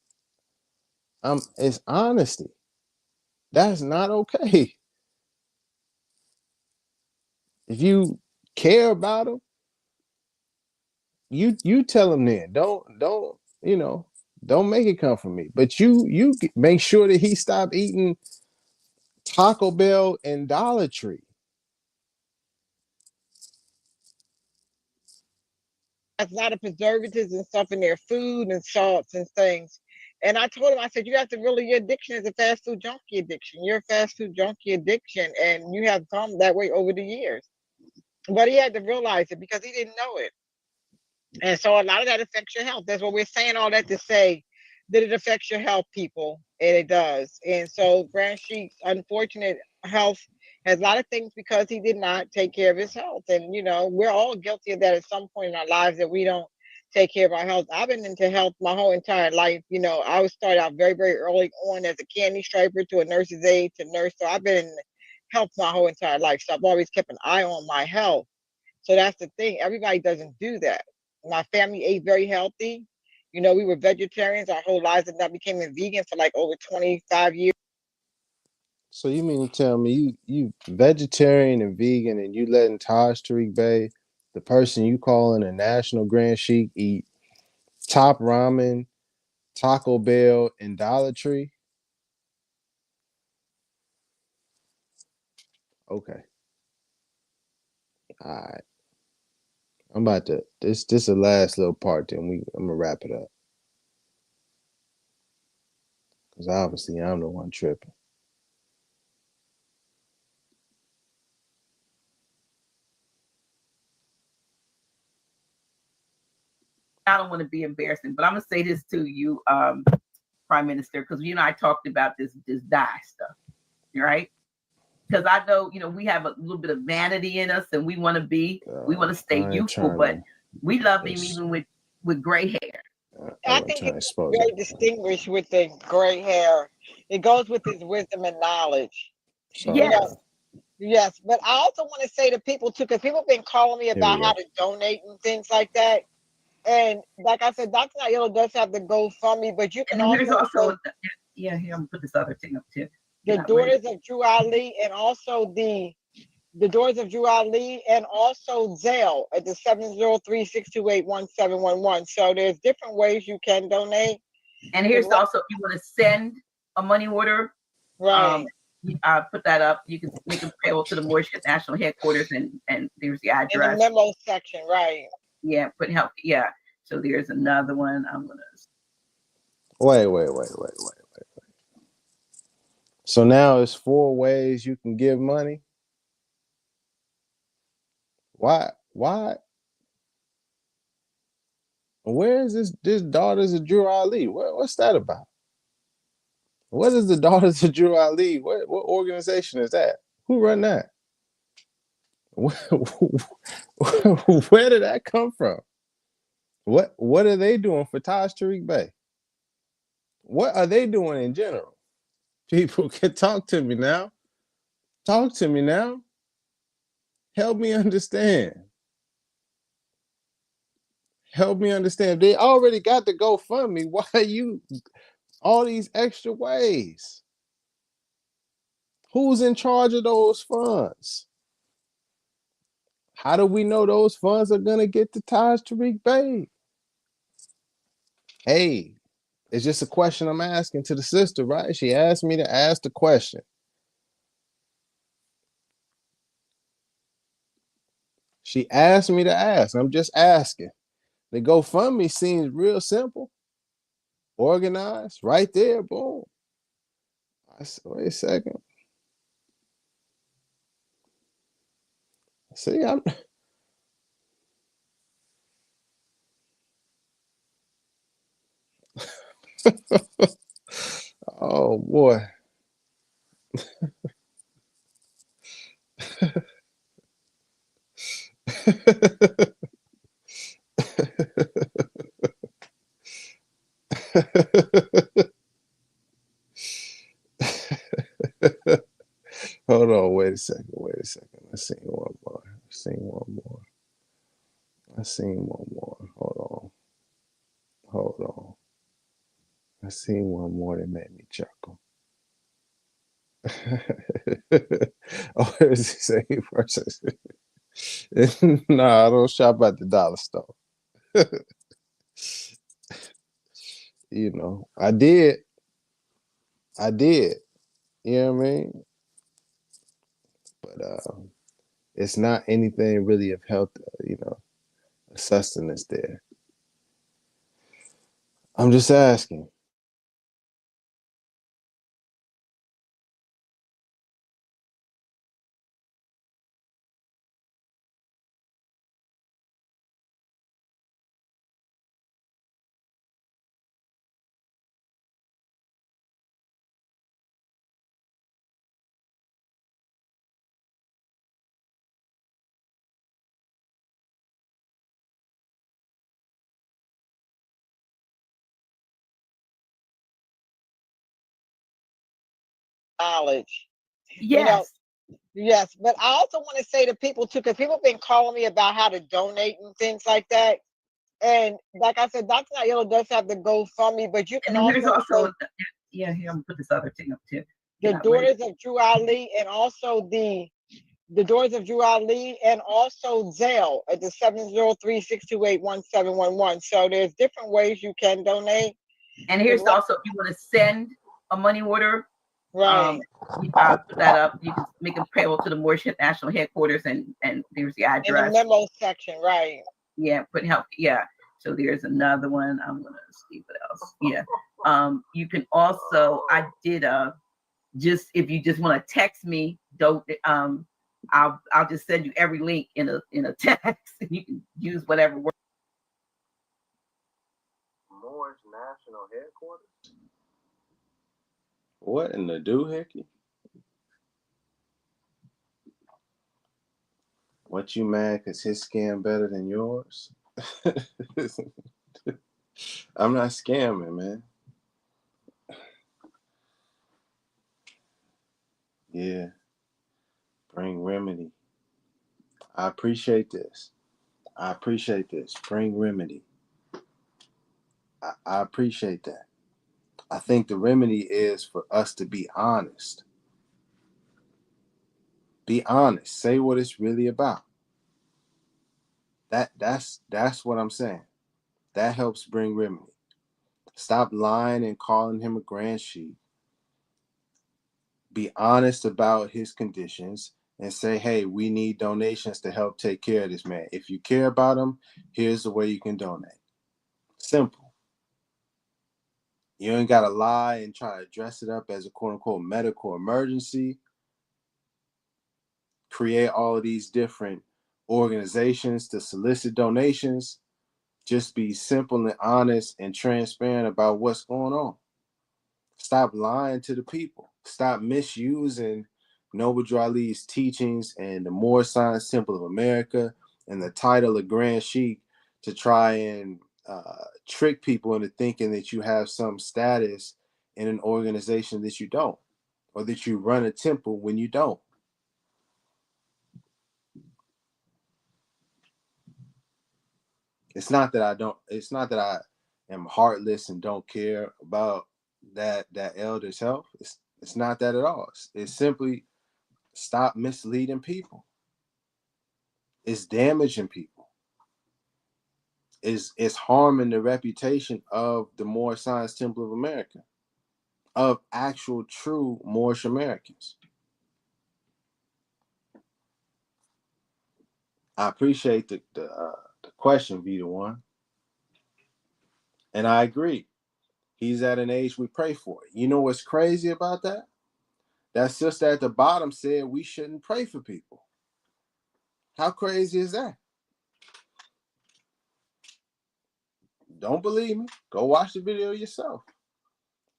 It's honesty. That's not okay. If you care about them, you tell them then. Don't don't make it come from me. But you make sure that he stop eating Taco Bell and Dollar Tree. That's a lot of preservatives and stuff in their food and salts and things. And I told him, I said, you have to really, your addiction is a fast food junkie addiction. You're a fast food junkie addiction, and you have come that way over the years. But he had to realize it because he didn't know it. And so a lot of that affects your health. That's what we're saying, all that to say that it affects your health, people. And it does. And so Grand Sheik's unfortunate health has a lot of things because he did not take care of his health. And, you know, we're all guilty of that at some point in our lives that we don't take care of our health. I've been into health my whole entire life. You know, I was started out very, very early on as a candy striper to a nurse's aide to nurse. So I've been in health my whole entire life. So I've always kept an eye on my health. So that's the thing. Everybody doesn't do that. My family ate very healthy. You know, we were vegetarians our whole lives, and I became a vegan for like over 25 years. So you mean to tell me you vegetarian and vegan and you letting Taj Tarik Bey, the person you calling a national Grand Sheik, eat top ramen, Taco Bell, and Dollar Tree? Okay. All right. I'm about to this is the last little part, then I'm gonna wrap it up. Because obviously I'm the one tripping. I don't want to be embarrassing, but I'm gonna say this to you, Prime Minister, because you and I talked about this dye stuff, right? Because I know, you know, we have a little bit of vanity in us, and we want to stay youthful, but we love him even with gray hair. I think it's very distinguished with the gray hair. It goes with his wisdom and knowledge. Sorry. You know, yes, but I also want to say to people too, because people have been calling me about how to donate and things like that. And like I said, Dr. Naila does have the GoFundMe, but you can and also here, I'm gonna put this other thing up too. The Daughters of Drew Ali, and also the Daughters of Drew Ali, and also Zelle at the 703-628-1711. So there's different ways you can donate. And here's also, if you want to send a money order, right? Put that up. You can make a payable to the Moorish National Headquarters, and there's the address. In the memo section, right? Yeah, put help. Yeah. So there's another one. I'm gonna. Wait. So now it's 4 ways you can give money. Why? Where is this Daughters of Drew Ali? What's that about? What is the Daughters of Drew Ali? What organization is that? Who run that? Where did that come from? What are they doing for Taj Tarik Bey? What are they doing in general? People can talk to me now. Talk to me now. Help me understand. Help me understand. They already got the GoFundMe. Why are you all these extra ways? Who's in charge of those funds? How do we know those funds are gonna get to Taj Tarik Bey? Hey, it's just a question I'm asking to the sister, right? She asked me to ask the question. She asked me to ask. I'm just asking. The GoFundMe seems real simple, organized, right there. Boom. Wait a second. See, I'm. Oh boy. Hold on, wait a second, wait a second. Let's see one more. Let's see one more. Let's see one more. Hold on. Hold on. I seen one more that made me chuckle. Oh, what does he say first? Nah, I don't shop at the dollar store. You know, I did. I did. You know what I mean? But it's not anything really of health, you know, sustenance there. I'm just asking. Knowledge. You know, Yes. yes, but I also want to say to people too, because people have been calling me about how to donate and things like that. And like I said, Dr. Naila does have the GoFundMe, but you can And then there's also also, yeah, here, I'm gonna put this other thing up too. the Get out right. Daughters of Drew Ali, and also the Daughters of Drew Ali, and also Zelle at the 703-628-1711. So there's different ways you can donate. And here's also, if you want to send a money order, Right. I'll put that up. You can make them payable to the Moorish National Headquarters, and there's the In the address. memo section, right. Yeah, put help. Yeah. So there's another one. I'm gonna see what else. Yeah. You can also, I did just, if you just want to text me, don't I'll just send you every link in a text, and you can use whatever word. Moorish National Headquarters? What in the doohickey? What, you mad because his scam better than yours? I'm not scamming, man. Yeah. Bring remedy. I appreciate this. I appreciate this. Bring remedy. I appreciate that. I think the remedy is for us to be honest. Be honest. Say what it's really about. That's what I'm saying. That helps bring remedy. Stop lying and calling him a grand sheik. Be honest about his conditions and say, hey, we need donations to help take care of this man. If you care about him, here's the way you can donate. Simple. You ain't got to lie and try to dress it up as a quote unquote medical emergency. Create all of these different organizations to solicit donations. Just be simple and honest and transparent about what's going on. Stop lying to the people. Stop misusing Noble Drew Ali's teachings and the Moorish Science Temple of America and the title of Grand Sheik to try and trick people into thinking that you have some status in an organization that you don't, or that you run a temple when you don't. It's not that I am heartless and don't care about that elder's health. It's not that at all. It's simply stop misleading people. It's damaging people. It's harming the reputation of the Moorish Science Temple of America, of actual true Moorish Americans. I appreciate the question, Vita One, and I agree. He's at an age we pray for. You know what's crazy about that? That sister at the bottom said we shouldn't pray for people. How crazy is that? Don't believe me? Go watch the video yourself.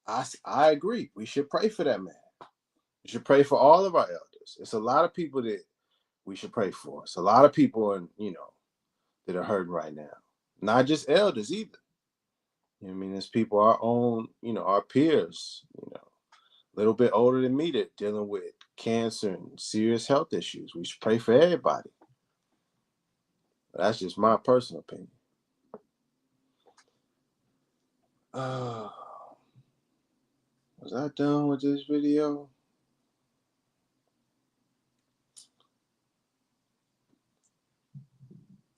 I agree. We should pray for that man. We should pray for all of our elders. It's a lot of people that we should pray for. It's a lot of people, that are hurting right now. Not just elders either. You know what I mean? There's people our own, our peers, a little bit older than me that dealing with cancer and serious health issues. We should pray for everybody. That's just my personal opinion. Was I done with this video?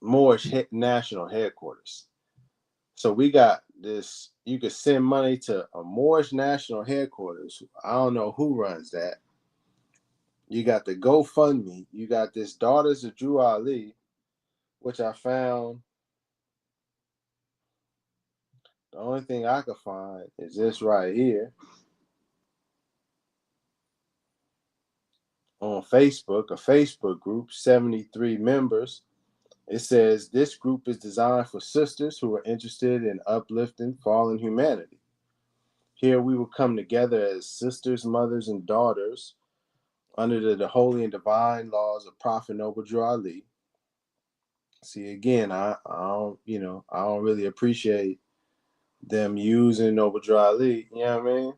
Moorish National Headquarters. So we got this. You could send money to a Moorish National Headquarters. I don't know who runs that. You got the GoFundMe. You got this Daughters of Drew Ali, which I found. The only thing I could find is this right here on Facebook, a Facebook group, 73 members. It says this group is designed for sisters who are interested in uplifting fallen humanity. Here we will come together as sisters, mothers, and daughters under the holy and divine laws of Prophet Noble Drew Ali. See, again, I don't really appreciate them using Noble Drew Ali. You know what I mean?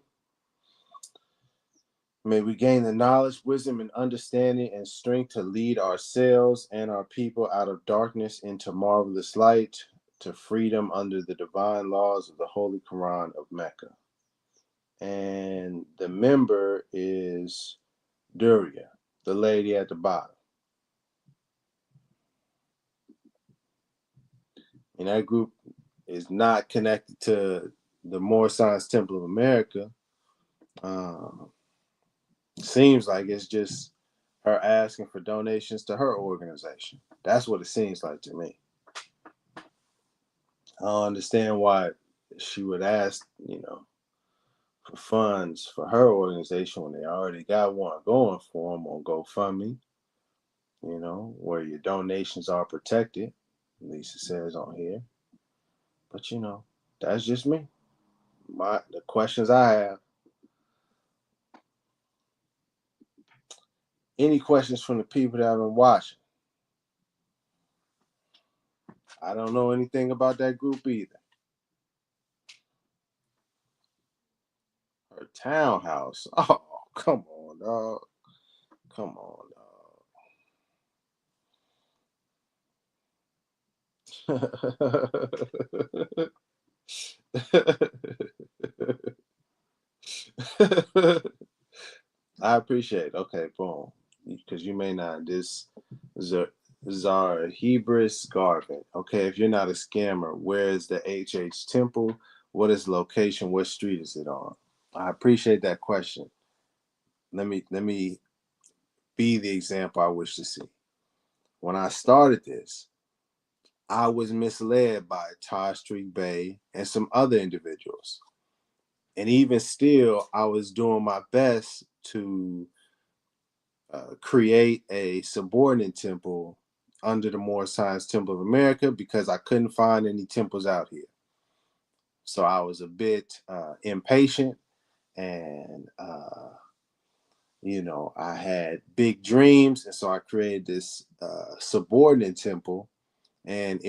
May we gain the knowledge, wisdom, and understanding and strength to lead ourselves and our people out of darkness into marvelous light, to freedom under the divine laws of the Holy Quran of Mecca. And the member is Duria, the lady at the bottom. And that group is not connected to the Moorish Science Temple of America. Seems like it's just her asking for donations to her organization. That's what it seems like to me. I don't understand why she would ask, for funds for her organization when they already got one going for them on GoFundMe, where your donations are protected, at least it says on here. But, that's just me. The questions I have. Any questions from the people that have been watching? I don't know anything about that group either. Her townhouse. Oh, come on, dog. Come on, dog. I appreciate it. Okay, boom. Because you may not. This Zarhebris Garvin. Okay, if you're not a scammer, where is the HH Temple? What is the location? What street is it on? I appreciate that question. Let me be the example I wish to see. When I started this, I was misled by Taj Tarik Bey and some other individuals. And even still, I was doing my best to create a subordinate temple under the Moorish Science Temple of America because I couldn't find any temples out here. So I was a bit impatient, and I had big dreams, and so I created this subordinate temple. And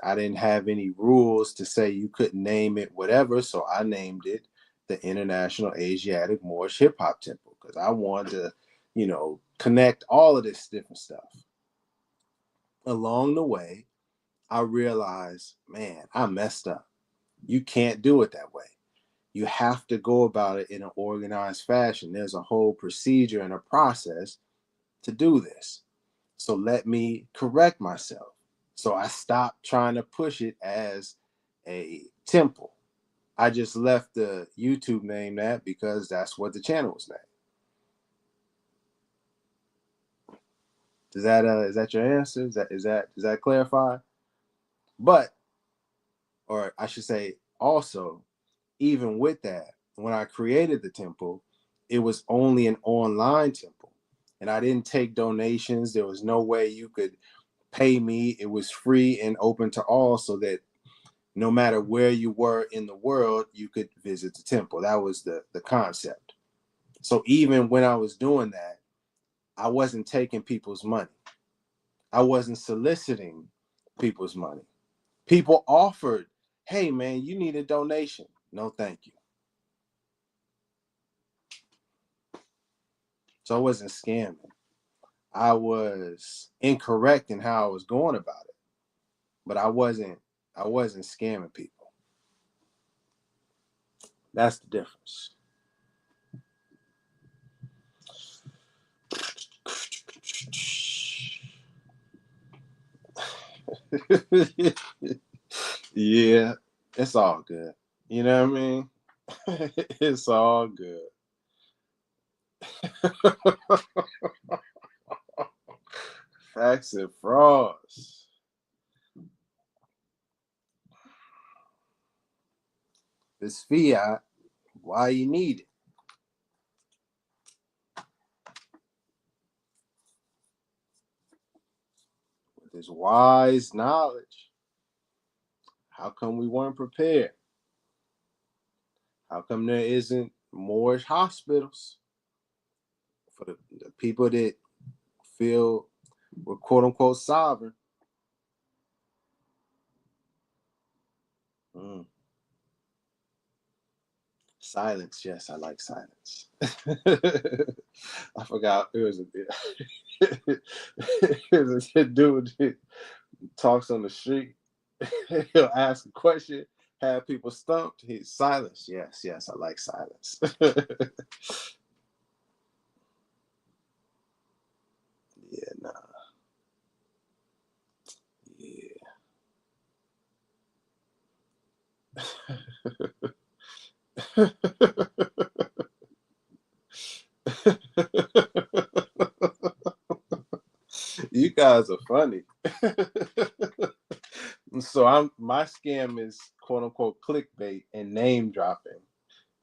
I didn't have any rules to say you couldn't name it whatever, so I named it the International Asiatic Moorish Hip Hop Temple because I wanted to, connect all of this different stuff. Along the way, I realized, man, I messed up. You can't do it that way. You have to go about it in an organized fashion. There's a whole procedure and a process to do this. So let me correct myself. So I stopped trying to push it as a temple. I just left the YouTube name that because that's what the channel was named. Is that your answer? Does that clarify? But, or I should say, also, even with that, when I created the temple, it was only an online temple, and I didn't take donations. There was no way you could pay me. It was free and open to all, so that no matter where you were in the world, you could visit the temple. That was the concept. So even when I was doing that, I wasn't taking people's money. I wasn't soliciting people's money. People offered, hey man, you need a donation. No, thank you. So I wasn't scamming. I was incorrect in how I was going about it, but I wasn't scamming people. That's the difference. Yeah, it's all good. You know what I mean? It's all good. Facts and frauds. This fiat, why you need it? With this wise knowledge, how come we weren't prepared? How come there isn't Moorish hospitals for the people that feel we're quote unquote sovereign? Silence, yes, I like silence. I forgot it was a dude that talks on the street. He'll ask a question, have people stumped. He's silence. Yes, yes, I like silence. Yeah, nah. Yeah. You guys are funny. So my scam is quote unquote clickbait and name dropping,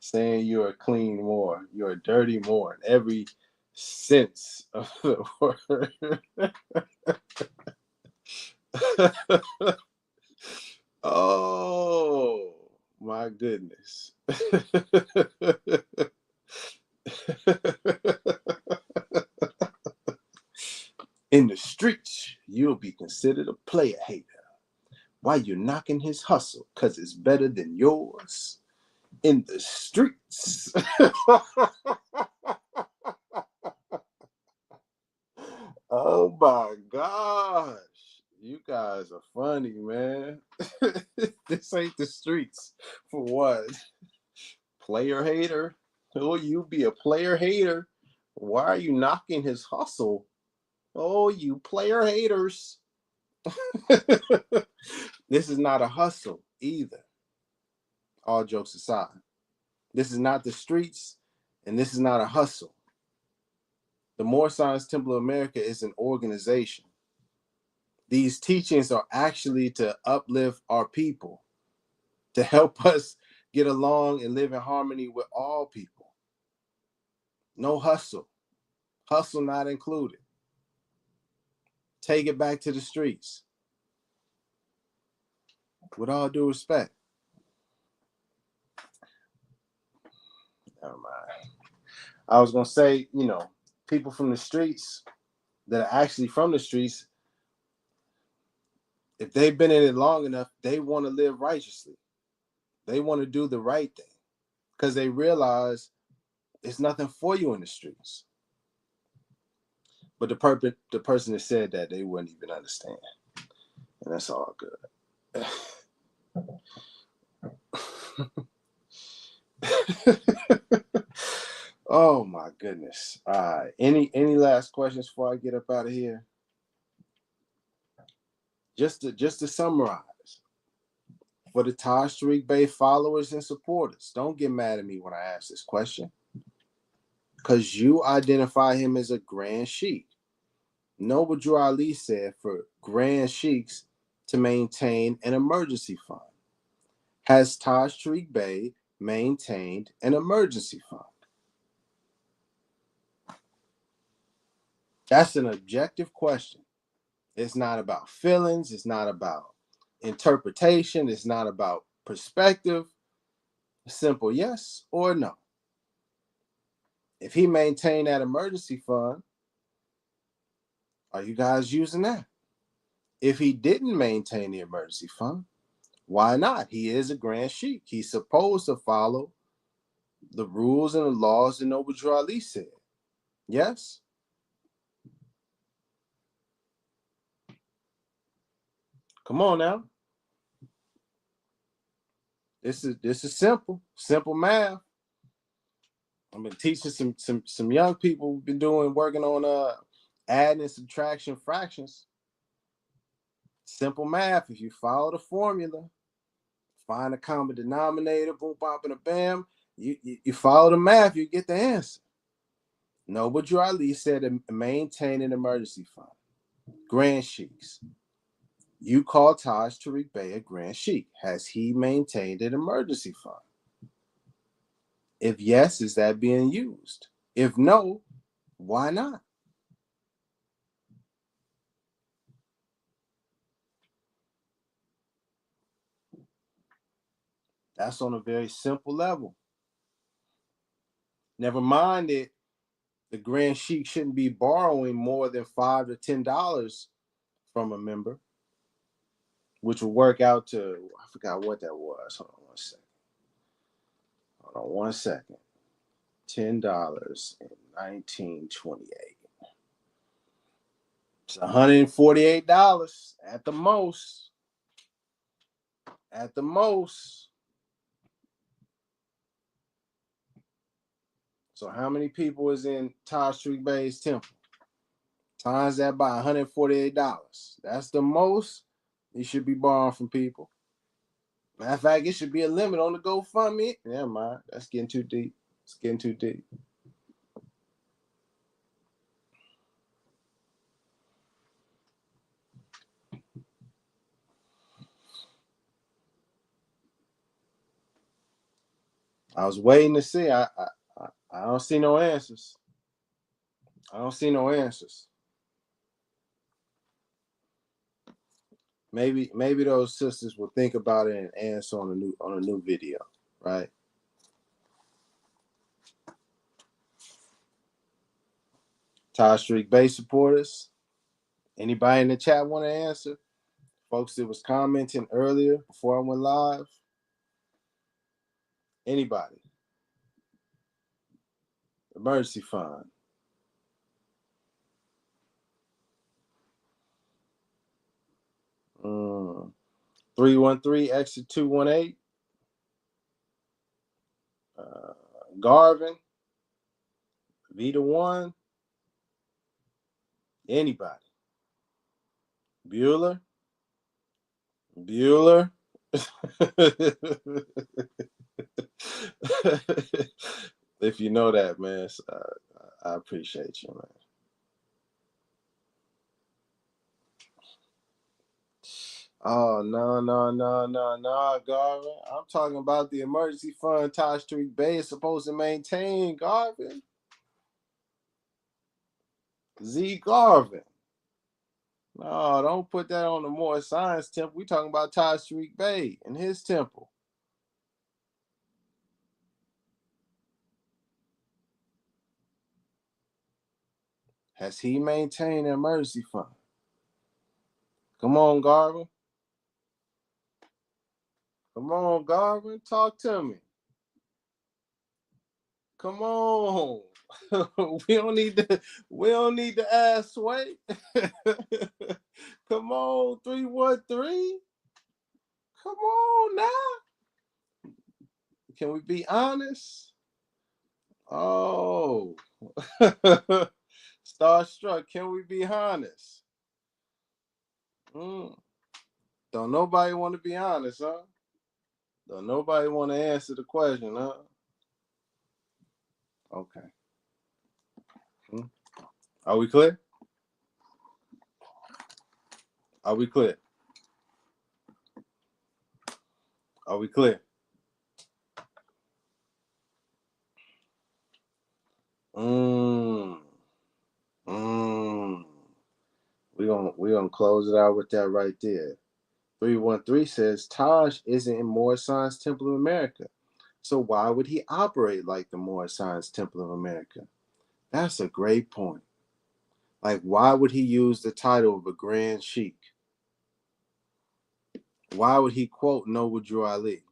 saying you're a clean Moor, you're a dirty Moor in every sense of the word. Oh my goodness. In the streets, you'll be considered a player hater. Why you knocking his hustle? Cause it's better than yours. In the streets. Oh my gosh. You guys are funny, man. This ain't the streets. For what? Player hater? Oh, you be a player hater. Why are you knocking his hustle? Oh, you player haters. This is not a hustle either. All jokes aside. This is not the streets, and this is not a hustle. The More Science Temple of America is an organization. These teachings are actually to uplift our people, to help us get along and live in harmony with all people. No hustle. Hustle not included. Take it back to the streets. With all due respect. Never mind. I was going to say, people from the streets that are actually from the streets, if they've been in it long enough, they want to live righteously. They want to do the right thing because they realize there's nothing for you in the streets. But the person that said that, they wouldn't even understand. And that's all good. Oh my goodness. All right. Any last questions before I get up out of here? Just to summarize, for the Taj Tarik Bey followers and supporters, don't get mad at me when I ask this question, because you identify him as a grand sheik. Know what Drew Ali said for grand sheiks to maintain an emergency fund. Has Taj Tarik Bey maintained an emergency fund? That's an objective question. It's not about feelings. It's not about interpretation. It's not about perspective. Simple yes or no. If he maintained that emergency fund, are you guys using that? If he didn't maintain the emergency fund, why not? He is a Grand Sheik. He's supposed to follow the rules and the laws that Noble Drew Ali said. Yes? Come on now. This is simple math. I've been teaching some young people who've been working on adding and subtraction fractions. Simple math. If you follow the formula, find a common denominator, boom, bop, and a bam. You follow the math, you get the answer. Noble Drew Ali said to maintain an emergency fund. Grand Sheiks. You call Taj Tarik Bey a Grand Sheik. Has he maintained an emergency fund? If yes, is that being used? If no, why not? That's on a very simple level. Never mind that the Grand Sheik shouldn't be borrowing more than $5 to $10 from a member, which will work out to, I forgot what that was. Hold on one second. $10 in 1928. It's $148 at the most. At the most. So how many people is in Taj Tarik Bey's temple? Times that by $148. That's the most you should be borrowing from people. Matter of fact, it should be a limit on the GoFundMe. Never mind. That's getting too deep. It's getting too deep. I was waiting to see. I don't see no answers. I don't see no answers. Maybe those sisters will think about it and answer on a new video, right? Taj Tarik Bey supporters. Anybody in the chat want to answer? Folks that was commenting earlier before I went live. Anybody? Emergency fund. Mm. 313 exit 218. Garvin. Vita 1. Anybody? Bueller. If you know that, man, I appreciate you, man. Oh, no, Garvin. I'm talking about the emergency fund Taj Tarik Bey is supposed to maintain, Garvin. Z Garvin. No, don't put that on the Moorish Science Temple. We talking about Taj Tarik Bey and his temple. Has he maintained an emergency fund? Come on, Garvin. Come on, Garvin. Talk to me. Come on. we don't need to ask Sway. Come on, 313. Come on now. Can we be honest? Oh. Starstruck, can we be honest? Don't nobody want to be honest, huh? Don't nobody want to answer the question, huh? Okay. Are we clear? Are we clear? Are we clear? We're gonna close it out with that right there. 313 says Taj isn't in Moorish Science Temple of America. So why would he operate like the Moorish Science Temple of America? That's a great point. Like, why would he use the title of a Grand Sheik? Why would he quote Noble Drew Ali?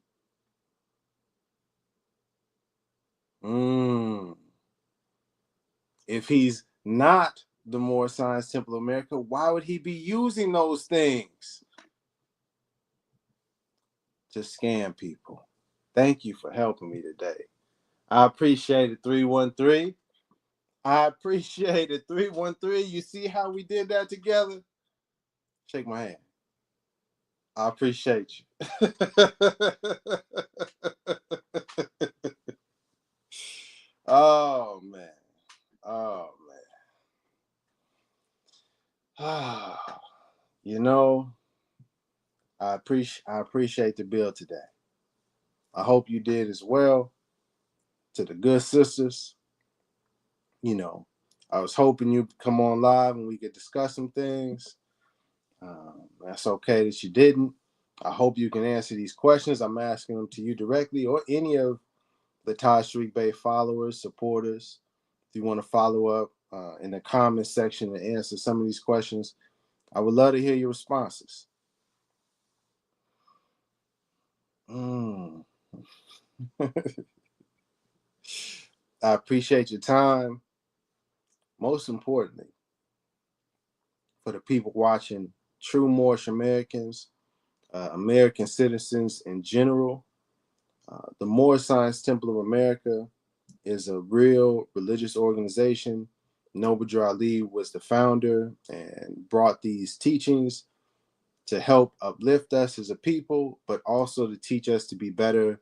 If he's not the Moorish Science Temple of America, why would he be using those things to scam people? Thank you for helping me today. I appreciate it, 313. I appreciate it, 313. You see how we did that together? Shake my hand. I appreciate you. Oh, man. Oh, man. You know, I appreciate the bill today. I hope you did as well. To the good sisters, you know, I was hoping you'd come on live and we could discuss some things. That's okay that you didn't. I hope you can answer these questions. I'm asking them to you directly or any of the Taj Tarik Bey followers, supporters. If you want to follow up in the comment section and answer some of these questions, I would love to hear your responses. I appreciate your time. Most importantly, for the people watching, true Moorish Americans, American citizens in general, the Moorish Science Temple of America is a real religious organization. Noble Drew Ali was the founder and brought these teachings to help uplift us as a people, but also to teach us to be better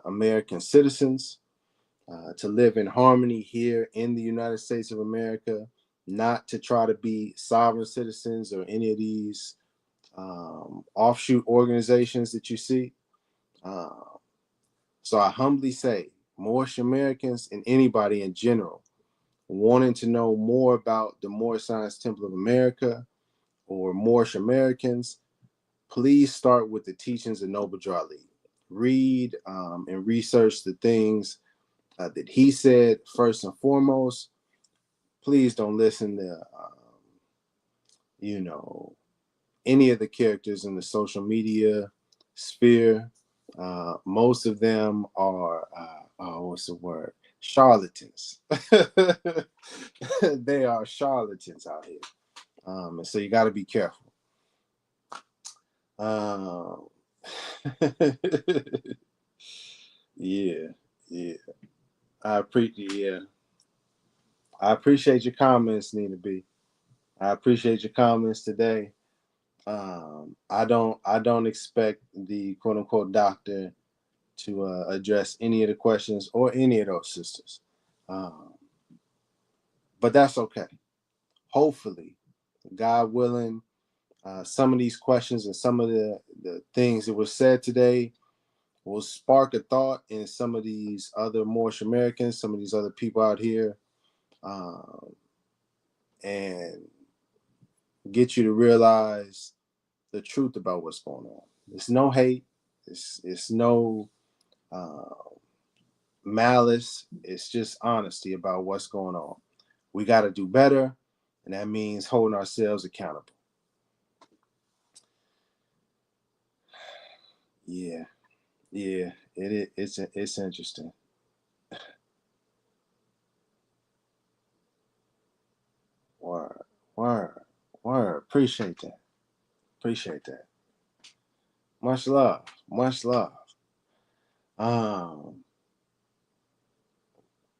American citizens, to live in harmony here in the United States of America, not to try to be sovereign citizens or any of these offshoot organizations that you see. So I humbly say, Moorish Americans and anybody in general wanting to know more about the Moorish Science Temple of America or Moorish Americans, please start with the teachings of Noble Drew Ali. Read and research the things that he said first and foremost. Please don't listen to, any of the characters in the social media sphere. Most of them are, what's the word? Charlatans. They are charlatans out here. And so you got to be careful. Yeah. I appreciate your comments, Nina B. I appreciate your comments today. I don't expect the quote unquote doctor to address any of the questions or any of those sisters, but that's okay. Hopefully, God willing, some of these questions and some of the things that were said today will spark a thought in some of these other Moorish Americans, some of these other people out here, and get you to realize the truth about what's going on. It's no hate. It's no malice. It's just honesty about what's going on. We got to do better, and that means holding ourselves accountable. Yeah, it's interesting. Word. Appreciate that. Much love.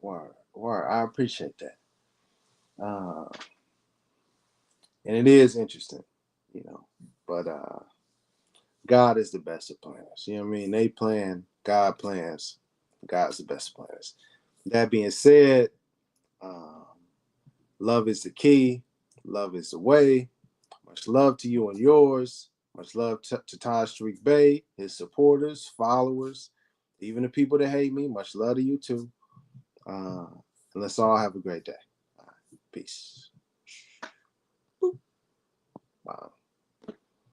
Word. I appreciate that. And it is interesting, but God is the best of planners. You know what I mean? They plan, God plans, God's the best of planners. That being said, love is the key, love is the way. Much love to you and yours. Much love to Taj Tarik Bey, his supporters, followers, even the people that hate me. Much love to you too. And let's all have a great day. All right, peace.